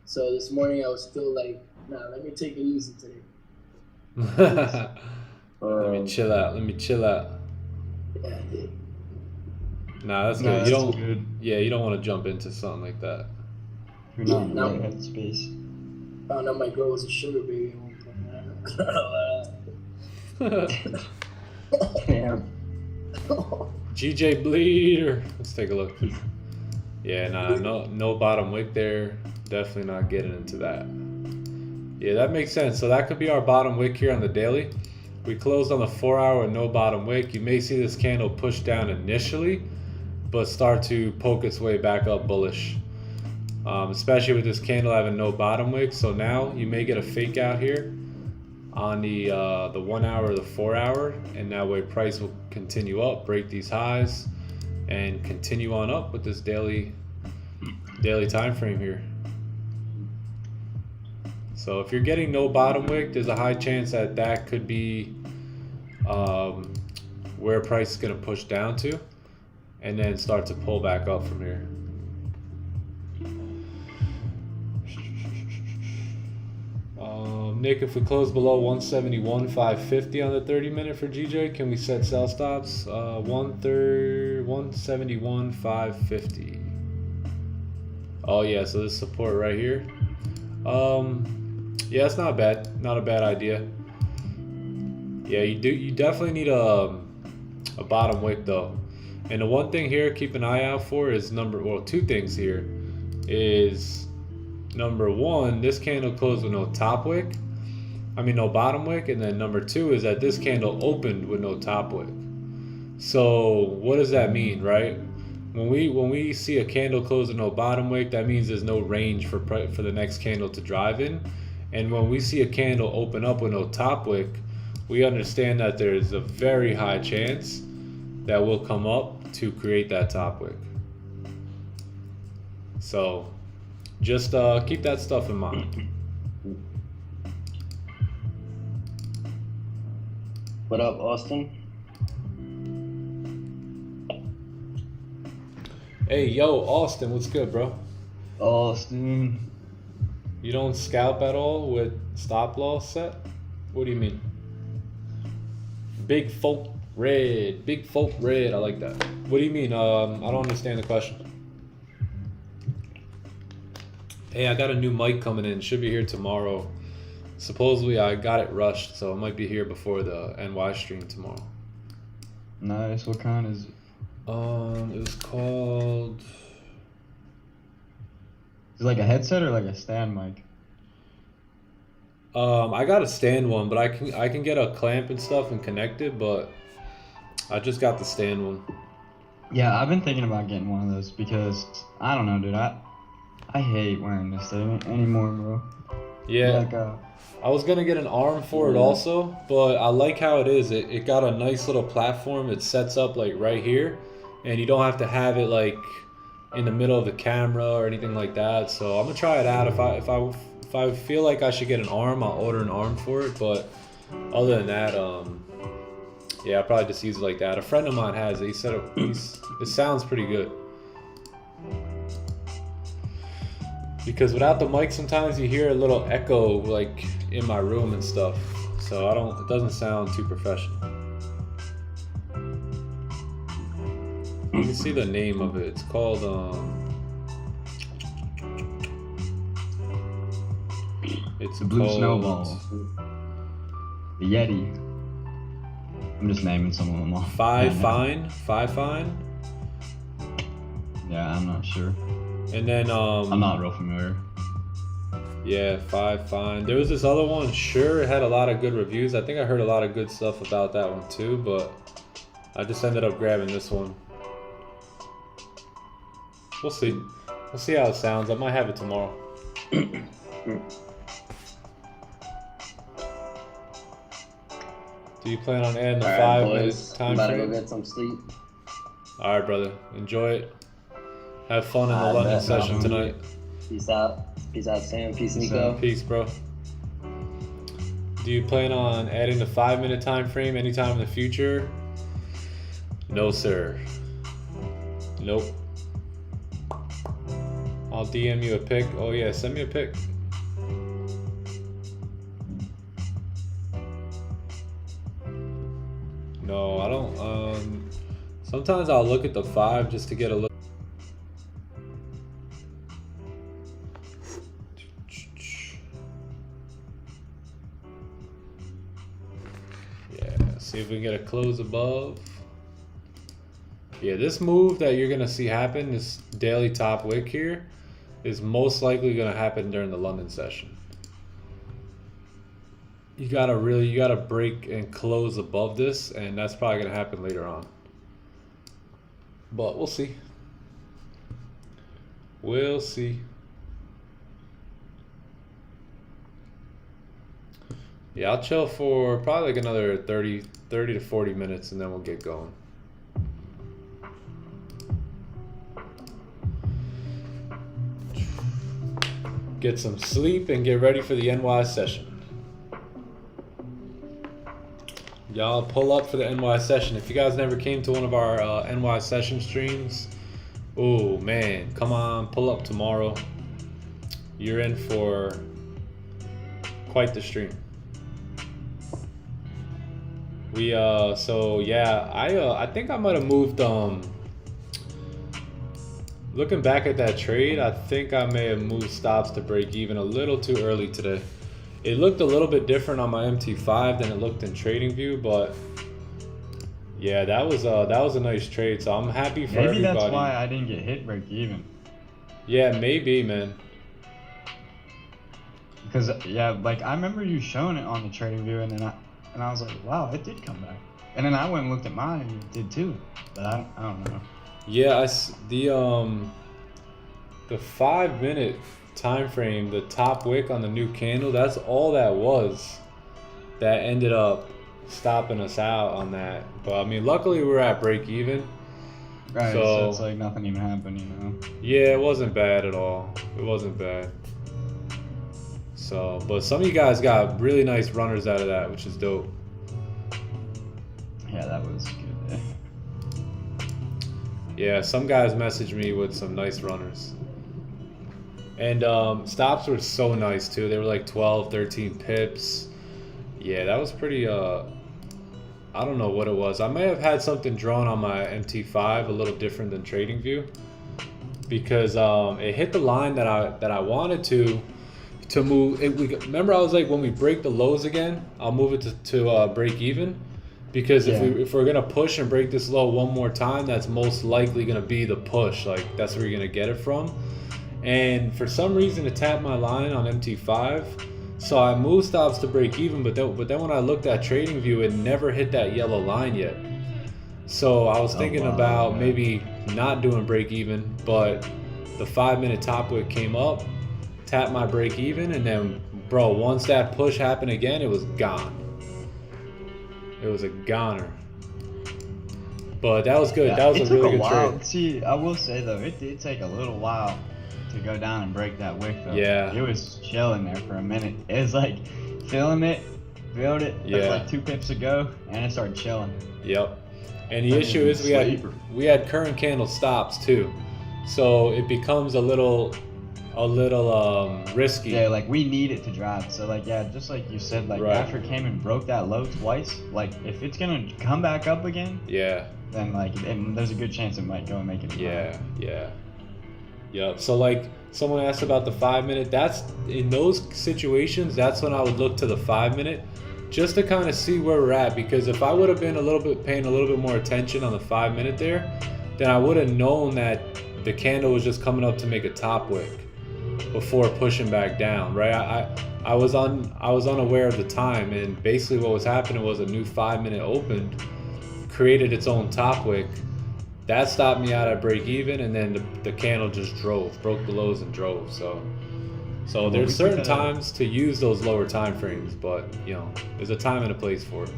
D: So this morning I was still like, nah, let me take it easy today.
A: Let me chill out. Let me chill out.
D: Yeah, I did.
A: Nah, that's
B: No,
A: good.
B: that's
A: You don't.
B: good.
A: Yeah, you don't want to jump into something like that.
B: You're not in the
D: No.
B: right headspace.
D: Found out my girl was a sugar baby at one point.
C: Yeah.
A: GJ Bleeder. Let's take a look. Yeah, nah, no bottom wick there. Definitely not getting into that. Yeah, that makes sense. So that could be our bottom wick here on the daily. We closed on the 4-hour with no bottom wick. You may see this candle push down initially, but start to poke its way back up bullish. Especially with this candle having no bottom wick. So now you may get a fake out here on the 1-hour or the 4-hour, and that way price will continue up, break these highs, and continue on up with this daily time frame here. So if you're getting no bottom wick, there's a high chance that that could be where price is going to push down to, and then start to pull back up from here. Nick, if we close below 171.550 on the 30-minute for GJ, can we set sell stops? 171.550. Oh yeah, so this support right here. Yeah, it's not bad. Not a bad idea. Yeah, you definitely need a bottom wick though. And the one thing here, keep an eye out for is two things here is number one, this candle closed with no top wick. No bottom wick. And then number two is that this candle opened with no top wick. So what does that mean, right? When we see a candle close with no bottom wick, that means there's no range for the next candle to drive in. And when we see a candle open up with no top wick, we understand that there's a very high chance that will come up to create that top wick. So just keep that stuff in mind.
C: What up, Austin?
A: Hey, yo, Austin, what's good, bro?
B: Austin.
A: You don't scalp at all with stop loss set? What do you mean? Big folk red, I like that. What do you mean? I don't understand the question. Hey, I got a new mic coming in, should be here tomorrow. Supposedly I got it rushed, so it might be here before the NY stream tomorrow.
B: Nice, what kind is it?
A: It was called...
B: Is it like a headset or like a stand mic?
A: I got a stand one, but I can get a clamp and stuff and connect it, but I just got the stand one.
B: Yeah, I've been thinking about getting one of those because I don't know, dude. I hate wearing this thing anymore, bro.
A: Yeah.
B: Like,
A: I was gonna get an arm for it also, but I like how it is. It got a nice little platform. It sets up like right here, and you don't have to have it like in the middle of the camera or anything like that. So I'm gonna try it out. If I feel like I should get an arm, I'll order an arm for it. But other than that, yeah, I'll probably just use it like that. A friend of mine has it. He said it sounds pretty good. Because without the mic, sometimes you hear a little echo like in my room and stuff. So it doesn't sound too professional. You can see the name of it. It's called it's
B: the Blue
A: called
B: Snowball. The Yeti. I'm just naming some of them off.
A: Five Fine.
B: Yeah, I'm not sure.
A: And then
B: I'm not real familiar.
A: Yeah, Five Fine. There was this other one, sure, it had a lot of good reviews. I think I heard a lot of good stuff about that one too, but I just ended up grabbing this one. We'll see. We'll see how it sounds. I might have it tomorrow. Do you plan on adding the 5 minute time
C: I'm about
A: frame?
C: to go get some sleep.
A: Alright, brother. Enjoy it. Have fun in the London session tonight.
C: Peace out. Peace out, Sam. Peace, Nico.
A: Peace, bro. Do you plan on adding the 5 minute time frame anytime in the future? No, sir. Nope. I'll DM you a pic. Oh yeah, send me a pic. No, I don't. Sometimes I'll look at the 5 just to get a look. Yeah, see if we can get a close above. Yeah, this move that you're gonna see happen, this daily top wick here, is most likely gonna happen during the London session. You gotta break and close above this, and that's probably gonna happen later on. But we'll see. We'll see. Yeah, I'll chill for probably like another 30 to 40 minutes, and then we'll get going. get some sleep, and get ready for the NY session. Y'all pull up for the NY session. If you guys never came to one of our NY session streams, oh man, come on, pull up tomorrow. You're in for quite the stream. We so yeah, I think I might have moved looking back at that trade, I think I may have moved stops to break even a little too early today. It looked a little bit different on my MT5 than it looked in TradingView, but yeah, that was a nice trade. So I'm happy for everybody.
B: Maybe that's why I didn't get hit break even.
A: Yeah, maybe, man.
B: Because yeah, like I remember you showing it on the TradingView, and then I was like, wow, it did come back. And then I went and looked at mine, and it did too. But I don't know.
A: Yeah, the 5 minute time frame, the top wick on the new candle, that's all that was. That ended up stopping us out on that. But I mean, luckily we were at break even.
B: Right, so it's like nothing even happened, you know.
A: Yeah, it wasn't bad at all. It wasn't bad. So, but some of you guys got really nice runners out of that, which is dope.
B: Yeah, that was good.
A: Yeah, some guys messaged me with some nice runners. And stops were so nice too. They were like 12, 13 pips. Yeah, that was pretty, I don't know what it was. I may have had something drawn on my MT5 a little different than TradingView. Because it hit the line that I wanted to move. Remember I was like, when we break the lows again, I'll move it to break even. Because if we're gonna push and break this low one more time, that's most likely gonna be the push. Like that's where you're gonna get it from. And for some reason, it tapped my line on MT5, so I moved stops to break even. But then when I looked at TradingView, it never hit that yellow line yet. So I was thinking about maybe not doing break even, but the 5 minute top wick came up, tapped my break even, and then bro, once that push happened again, it was gone. It was a goner. But that was good. Yeah, that was a really good trade.
B: See, I will say though, it did take a little while to go down and break that wick though.
A: Yeah.
B: It was chilling there for a minute. It was like feeling it, filled it. Yeah. It was like 2 pips ago, and it started chilling.
A: Yep. And the issue is we had current candle stops too, so it becomes a little risky.
B: Yeah, like we need it to drive. So like, yeah, just like you said, like after it came and broke that low twice, like if it's gonna come back up again,
A: yeah,
B: then like there's a good chance it might go and make it.
A: Yep. So like someone asked about the 5 minute. That's in those situations. That's when I would look to the 5 minute, just to kind of see where we're at. Because if I would have been paying a little bit more attention on the 5 minute there, then I would have known that the candle was just coming up to make a top wick before pushing back down, right? I was unaware of the time, and basically what was happening was a new 5 minute opened, created its own top wick. That stopped me out at break even, and then the candle just broke the lows and drove. So there's certain times to use those lower time frames, but you know, there's a time and a place for it.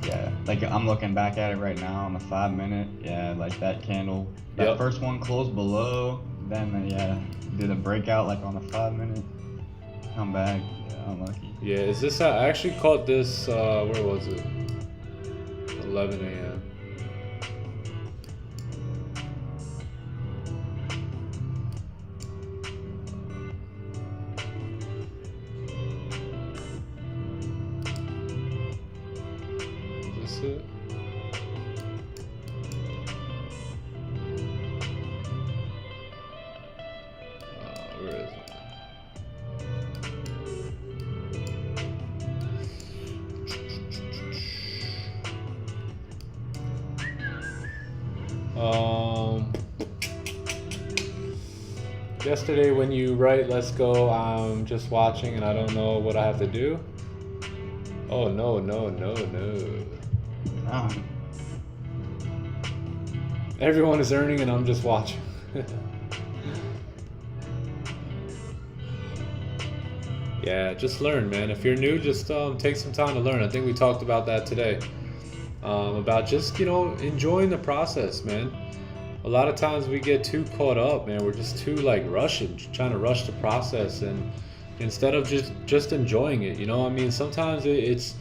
B: Yeah, like I'm looking back at it right now on the 5 minute. Yeah, like that candle, that first one closed below, then did a breakout like on the 5 minute, come back. Yeah, unlucky.
A: Yeah, is this? I actually caught this. Where was it? 11 a.m. Is this it? Where is it? Yesterday when you write let's go, I'm just watching and I don't know what I have to do. Oh no. Everyone is earning and I'm just watching. Yeah, just learn, man. If you're new, just take some time to learn. I think we talked about that today. About just, enjoying the process, man. a lot of times we get too caught up, man. We're just too like rushing, trying to rush the process, and instead of just enjoying it, you know. I mean, sometimes it's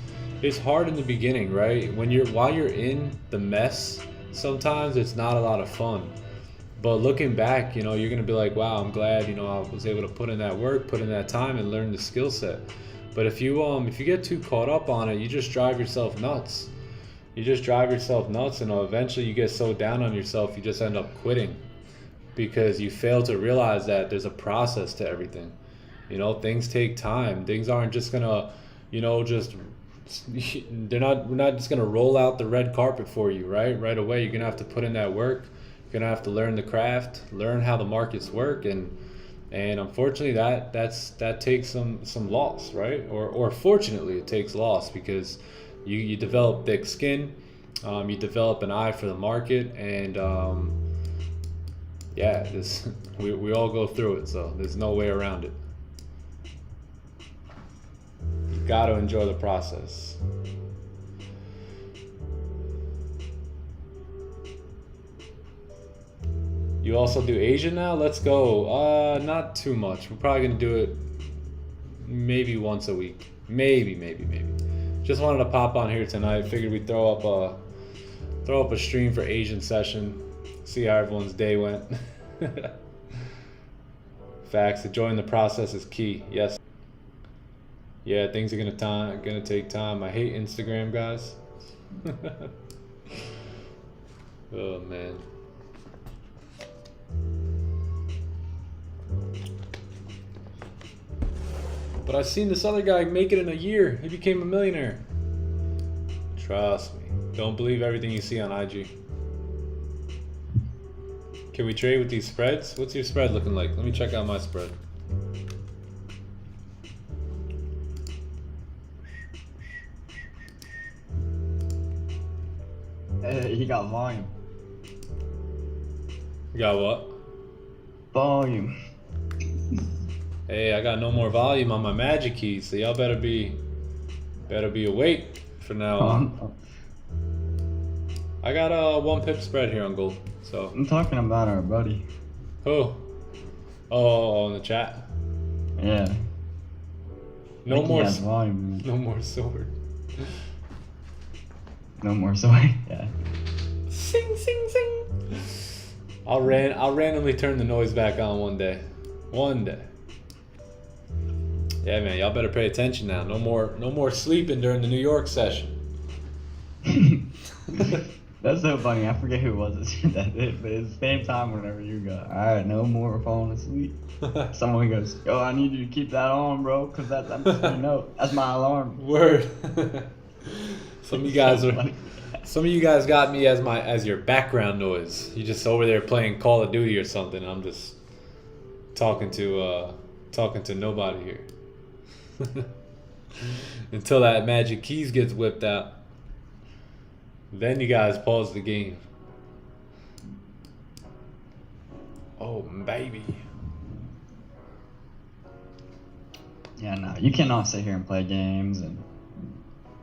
A: hard in the beginning, right? While you're in the mess, sometimes it's not a lot of fun. But looking back, you know, you're gonna be like, wow, I'm glad, you know, I was able to put in that work, put in that time, and learn the skill set. But if you get too caught up on it, you just drive yourself nuts. You just drive yourself nuts, and eventually you get so down on yourself, you just end up quitting because you fail to realize that there's a process to everything. You know, things take time. Things aren't just gonna, you know, we're not just gonna roll out the red carpet for you, right away. You're gonna have to put in that work. You're gonna have to learn the craft, learn how the markets work, and unfortunately that takes some loss, right? Or fortunately it takes loss, because you develop thick skin, you develop an eye for the market, and yeah, we all go through it, so there's no way around it. You got to enjoy the process. You also do Asian now? Let's go. Not too much. We're probably gonna do it maybe once a week. Maybe. Just wanted to pop on here tonight. Figured we'd throw up a stream for Asian session. See how everyone's day went. Facts. Enjoying the process is key. Yes. Yeah, things are gonna take time. I hate Instagram, guys. Oh man. But I've seen this other guy make it in a year. He became a millionaire. Trust me. Don't believe everything you see on IG. Can we trade with these spreads? What's your spread looking like? Let me check out my spread.
B: Hey, he got volume.
A: You got what?
B: Volume.
A: Hey, I got no more volume on my magic keys, so y'all better be awake for now on. I got a 1 pip spread here on gold. So
B: I'm talking about our buddy.
A: who? Oh, in the chat.
B: Yeah.
A: No more
B: volume.
A: No more sword.
B: No more sword. Yeah.
A: Sing, sing, sing. I'll randomly turn the noise back on one day. One day. Yeah, man, y'all better pay attention now. No more sleeping during the New York session.
B: That's so funny. I forget who it was that said that. But it's the same time whenever you go, all right, no more falling asleep. Someone goes, yo, I need you to keep that on, bro, because that's you know, that's my alarm.
A: Word. Some of you guys got me as your background noise. You just over there playing Call of Duty or something. I'm just talking to nobody here. Until that magic keys gets whipped out, then you guys pause the game. Oh baby.
B: Yeah, no, you cannot sit here and play games, and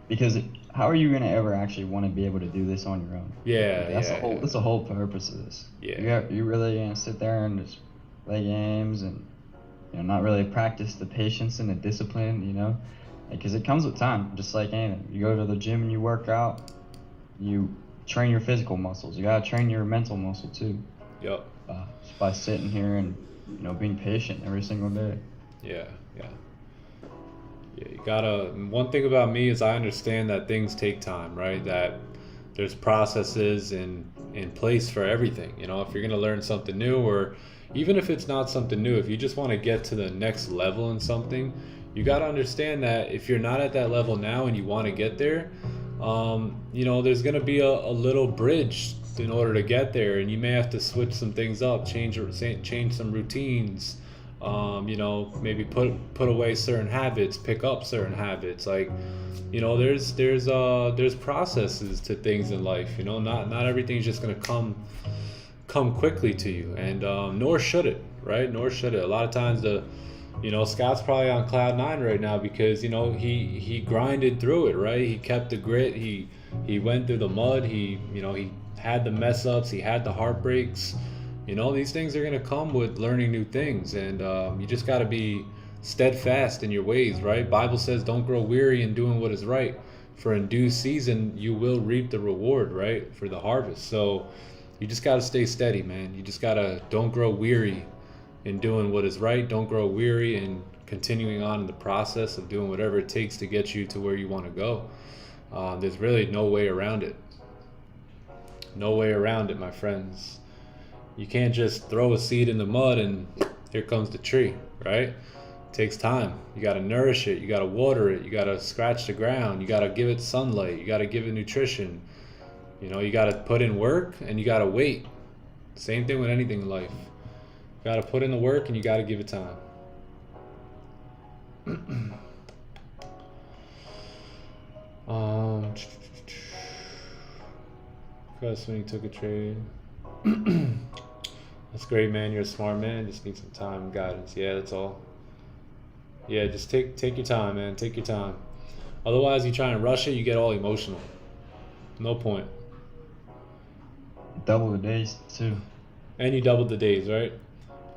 B: because how are you gonna ever actually want to be able to do this on your own?
A: Yeah,
B: that's the whole purpose of this.
A: Yeah.
B: You really gonna sit there and just play games and, you know, not really practice the patience and the discipline, you know, because it comes with time, just like anything. You go to the gym and you work out, you train your physical muscles. You gotta train your mental muscle too.
A: Yep.
B: Just by sitting here and, you know, being patient every single day.
A: Yeah. You gotta. One thing about me is I understand that things take time, right? That there's processes in place for everything. You know, if you're gonna learn something new, or even if it's not something new, if you just want to get to the next level in something, you got to understand that if you're not at that level now and you want to get there, you know, there's going to be a little bridge in order to get there, and you may have to switch some things up, change some routines, you know, maybe put away certain habits, pick up certain habits. Like, you know, there's processes to things in life. You know, not everything's just going to come quickly to you, and nor should it, right? Nor should it. A lot of times you know, Scott's probably on cloud 9 right now because, you know, he grinded through it, right? He kept the grit. He went through the mud. He had the mess ups, he had the heartbreaks. You know, these things are gonna come with learning new things, and you just gotta be steadfast in your ways, right? Bible says, "Don't grow weary in doing what is right, for in due season you will reap the reward," right? For the harvest. So you just gotta stay steady, man. You just gotta don't grow weary in doing what is right. Don't grow weary in continuing on in the process of doing whatever it takes to get you to where you want to go. There's really no way around it. No way around it, my friends. You can't just throw a seed in the mud and here comes the tree, right? It takes time. You got to nourish it. You got to water it. You got to scratch the ground. You got to give it sunlight. You got to give it nutrition. You know, you got to put in work and you got to wait. Same thing with anything in life. You got to put in the work and you got to give it time. Because when you took a trade. That's great, man. You're a smart man. Just need some time and guidance. Yeah, that's all. Yeah, just take your time, man. Take your time. Otherwise, you try and rush it, you get all emotional. No point.
B: Double the days too.
A: And you double the days, right?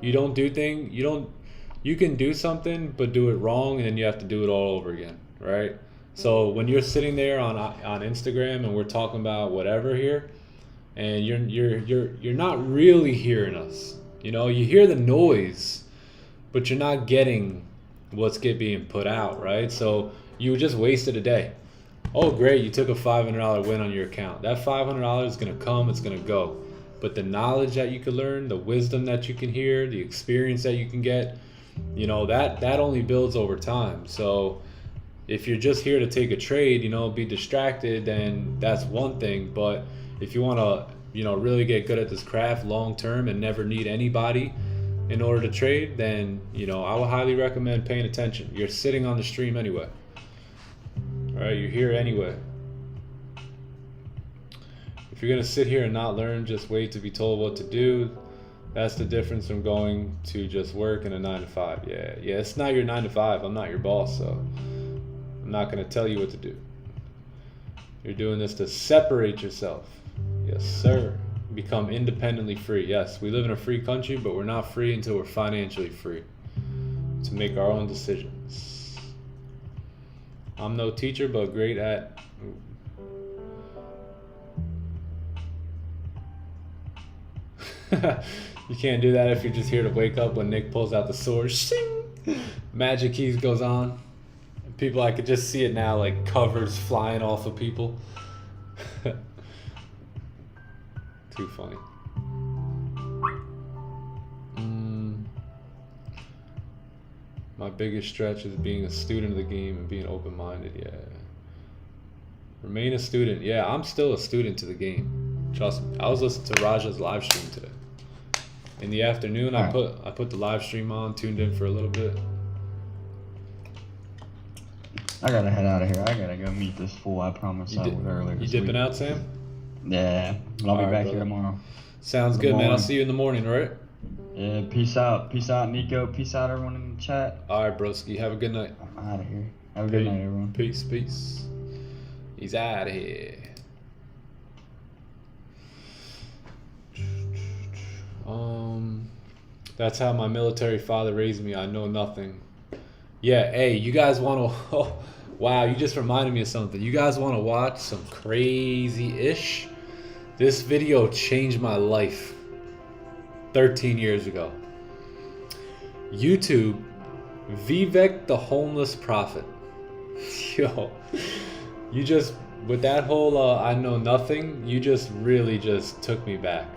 A: You don't do things. You can do something, but do it wrong, and then you have to do it all over again, right? So when you're sitting there on Instagram and we're talking about whatever here, and you're not really hearing us. You know, you hear the noise, but you're not getting what's being put out, right? So you just wasted a day. Oh, great, you took a $500 win on your account. That $500 is gonna come, it's gonna go. But the knowledge that you can learn, the wisdom that you can hear, the experience that you can get, you know, that only builds over time. So if you're just here to take a trade, you know, be distracted, then that's one thing. But if you want to, you know, really get good at this craft long term and never need anybody in order to trade, then, you know, I would highly recommend paying attention. You're sitting on the stream anyway. All right, you're here anyway. If you're going to sit here and not learn, just wait to be told what to do. That's the difference from going to just work in a 9 to 5. Yeah, it's not your 9 to 5. I'm not your boss, so I'm not going to tell you what to do. You're doing this to separate yourself. Yes, sir. Become independently free. Yes, we live in a free country, but we're not free until we're financially free to make our own decisions. I'm no teacher, but great at... You can't do that if you're just here to wake up when Nick pulls out the sword. Shing! Magic keys goes on. People, I could just see it now, like covers flying off of people. Too funny. My biggest stretch is being a student of the game and being open-minded. Yeah. Remain a student. Yeah, I'm still a student to the game. Trust me. I was listening to Raja's live stream today. In the afternoon, I put the live stream on, tuned in for a little bit.
B: I gotta head out of here. I gotta go meet this fool. I promised I would earlier.
A: You dipping out, Sam?
B: Yeah, I'll be back here tomorrow.
A: Sounds good, man. I'll see you in the morning, all right?
B: Yeah, peace out. Peace out, Nico. Peace out, everyone in the chat.
A: All right, broski. Have a good night.
B: I'm out of here. Have a good night, everyone.
A: Peace, peace. He's out of here. That's how my military father raised me. I know nothing. Yeah, hey, you guys want to... Oh, wow, you just reminded me of something. You guys want to watch some crazy-ish? This video changed my life 13 years ago. YouTube, Vivek the Homeless Prophet. Yo, you just... With that whole I know nothing, you just really just took me back.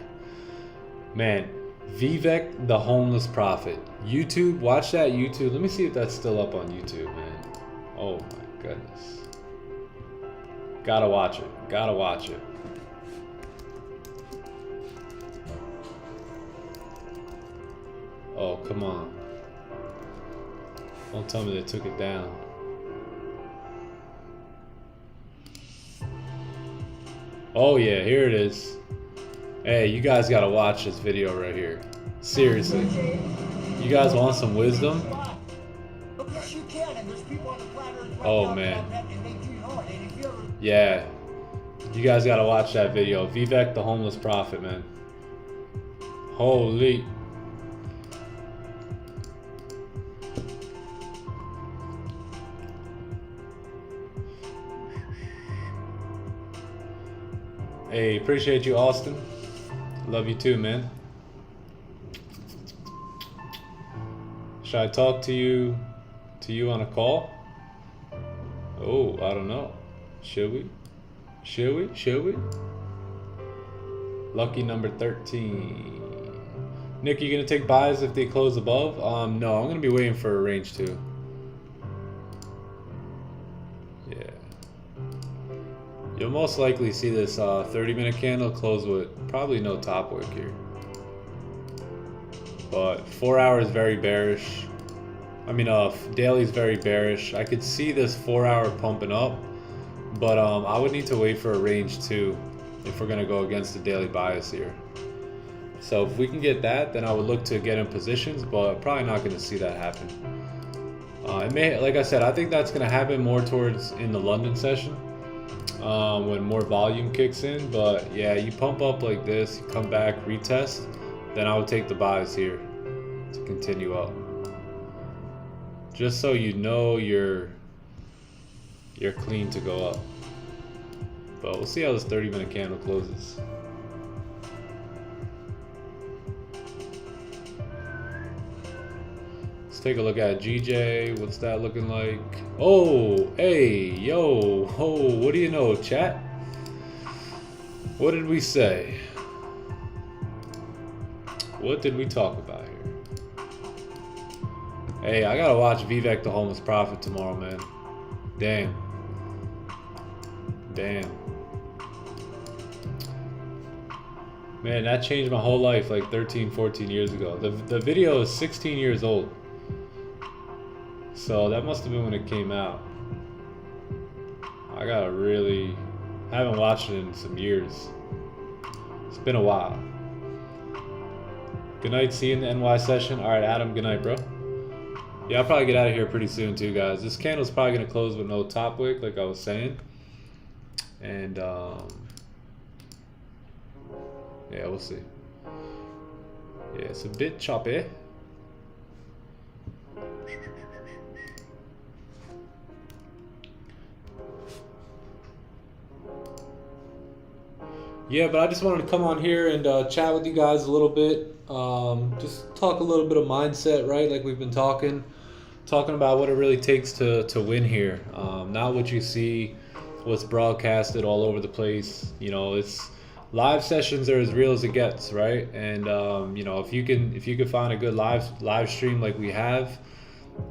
A: Man, Vivek the Homeless Prophet. YouTube, watch that YouTube. Let me see if that's still up on YouTube, man. Oh my goodness. Gotta watch it. Gotta watch it. Oh, come on. Don't tell me they took it down. Oh yeah, here it is. Hey, you guys gotta watch this video right here. Seriously. You guys want some wisdom? Oh man. Yeah. You guys gotta watch that video. Vivek the Homeless Prophet, man. Holy. Hey, appreciate you, Austin. Love you too, man. Should I talk to you on a call? Oh, I don't know. Should we? Should we? Should we? Lucky number 13. Nick, you gonna take buys if they close above? No, I'm gonna be waiting for a range too. Yeah. You'll most likely see this 30-minute candle close with probably no top wick here. But 4 hours very bearish. I mean, daily's very bearish. I could see this 4 hour pumping up, but I would need to wait for a range too if we're gonna go against the daily bias here. So if we can get that, then I would look to get in positions, but probably not gonna see that happen. It may, like I said, I think that's gonna happen more towards in the London session when more volume kicks in. But yeah, you pump up like this, you come back, retest, then I would take the buys here to continue up. Just so you know you're clean to go up. But we'll see how this 30-minute candle closes. Let's take a look at GJ. What's that looking like? Oh, hey, yo, oh, what do you know, chat? What did we say? What did we talk about here? Hey, I gotta watch Vivek the Homeless Prophet tomorrow, man. Damn. Damn. Man, that changed my whole life like 13, 14 years ago. The video is 16 years old. So that must have been when it came out. I gotta really... I haven't watched it in some years. It's been a while. Good night, see you in the NY session. Alright, Adam, good night, bro. Yeah, I'll probably get out of here pretty soon too, guys. This candle's probably gonna close with no top wick, like I was saying. And yeah, we'll see. Yeah, it's a bit choppy. Yeah, but I just wanted to come on here and chat with you guys a little bit. Just talk a little bit of mindset, right? Like we've been talking about what it really takes to win here. Not what you see, what's broadcasted all over the place. You know, it's live sessions are as real as it gets, right? And you know, if you can find a good live stream like we have,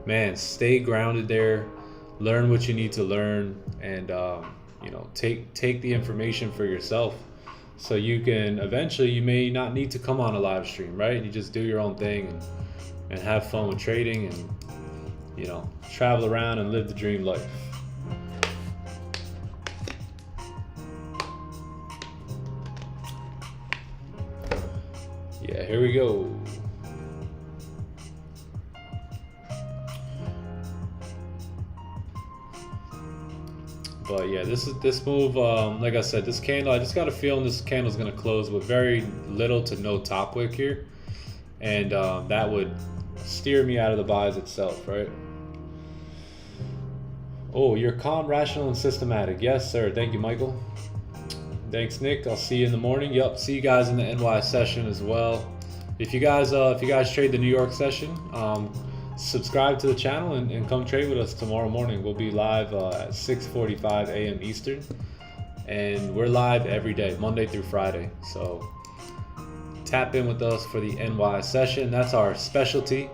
A: man, stay grounded there, learn what you need to learn, and you know, take the information for yourself. So you can eventually, you may not need to come on a live stream, right? You just do your own thing and have fun with trading and, you know, travel around and live the dream life. Yeah, here we go. But yeah, this move, like I said, this candle, I just got a feeling this candle is going to close with very little to no top wick here. And that would steer me out of the buys itself, right? Oh, you're calm, rational, and systematic. Yes, sir. Thank you, Michael. Thanks, Nick. I'll see you in the morning. Yep, see you guys in the NY session as well. If you guys trade the New York session, subscribe to the channel and come trade with us tomorrow morning. We'll be live at 6:45 a.m. Eastern, and we're live every day, Monday through Friday. So tap in with us for the NY session. That's our specialty.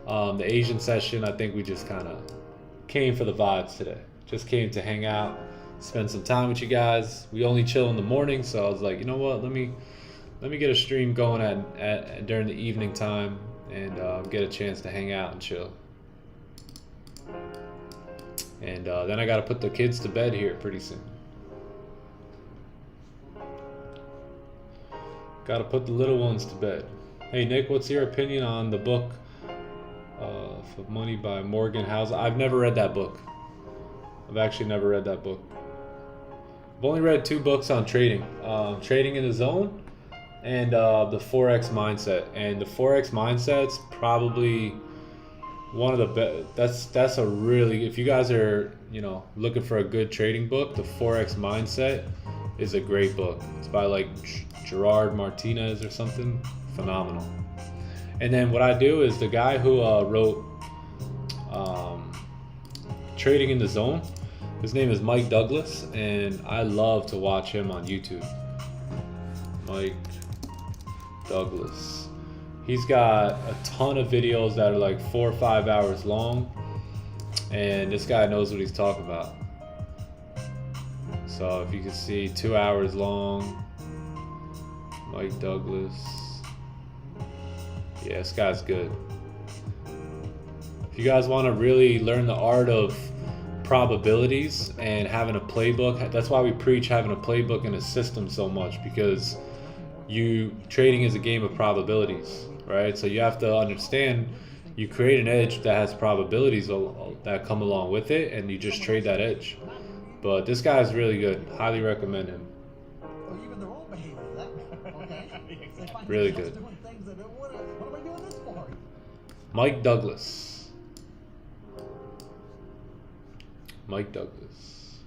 A: The Asian session, I think we just kind of came for the vibes today. Just came to hang out, spend some time with you guys. We only chill in the morning, so I was like, you know what? Let me get a stream going at during the evening time. And get a chance to hang out and chill. And then I got to put the kids to bed here pretty soon. Got to put the little ones to bed. Hey Nick, what's your opinion on the book For Money by Morgan Housel? I've never read that book. I've actually never read that book. I've only read 2 books on trading. Trading in the Zone and the Forex Mindset. And the Forex Mindset's probably one of the best. That's a really, if you guys are, you know, looking for a good trading book, the Forex Mindset is a great book. It's by like Gerard Martinez or something. Phenomenal. And then what I do is the guy who wrote Trading in the Zone, his name is Mike Douglas, and I love to watch him on YouTube. Mike Douglas. He's got a ton of videos that are like 4 or 5 hours long, and this guy knows what he's talking about. So if you can see, 2 hours long, Mike Douglas. Yeah, this guy's good. If you guys want to really learn the art of probabilities and having a playbook, that's why we preach having a playbook and a system so much, because trading is a game of probabilities, right? So you have to understand, you create an edge that has probabilities that come along with it, and you just trade that edge. But this guy is really good. Highly recommend him. Really good. Mike Douglas. Mike Douglas.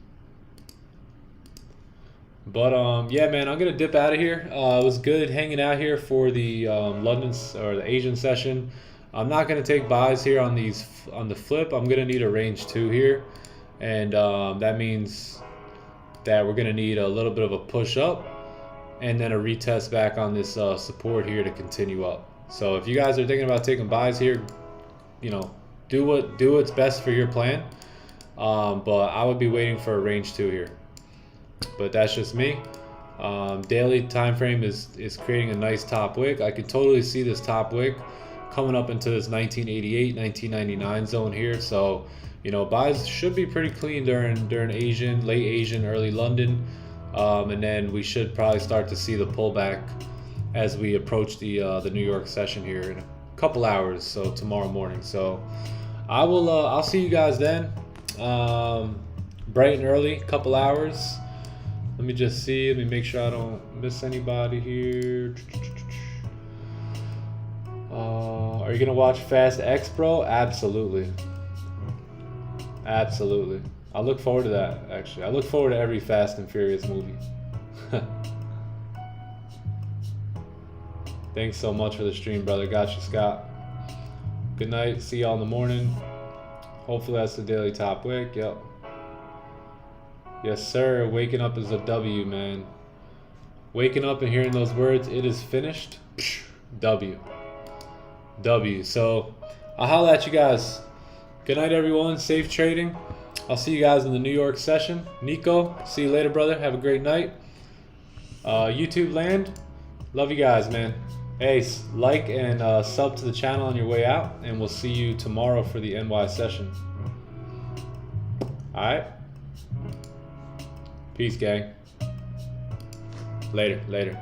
A: But yeah, man, I'm gonna dip out of here. It was good hanging out here for the London or the Asian session. I'm not gonna take buys here on the flip. I'm gonna need a range 2 here, and that means that we're gonna need a little bit of a push up and then a retest back on this support here to continue up. So if you guys are thinking about taking buys here, you know, do what's best for your plan. But I would be waiting for a range 2 here. But that's just me. Daily time frame is creating a nice top wick. I could totally see this top wick coming up into this 1988, 1999 zone here. So, you know, buys should be pretty clean during Asian, late Asian, early London. And then we should probably start to see the pullback as we approach the New York session here in a couple hours, so tomorrow morning. So I'll see you guys then, bright and early, couple hours. Let me just see, let me make sure I don't miss anybody here. Are you gonna watch Fast X, bro? Absolutely. I look forward to that, actually. I look forward to every Fast and Furious movie. Thanks so much for the stream, brother. Got you, Scott. Good night. See y'all in the morning. Hopefully that's the daily top wick. Yep. Yes, sir. Waking up is a W, man. Waking up and hearing those words, it is finished. W. So I'll holler at you guys. Good night, everyone. Safe trading. I'll see you guys in the New York session. Nico, see you later, brother. Have a great night. YouTube land, love you guys, man. Hey, like and sub to the channel on your way out, and we'll see you tomorrow for the NY session. All right. Peace, gang. Later. Later.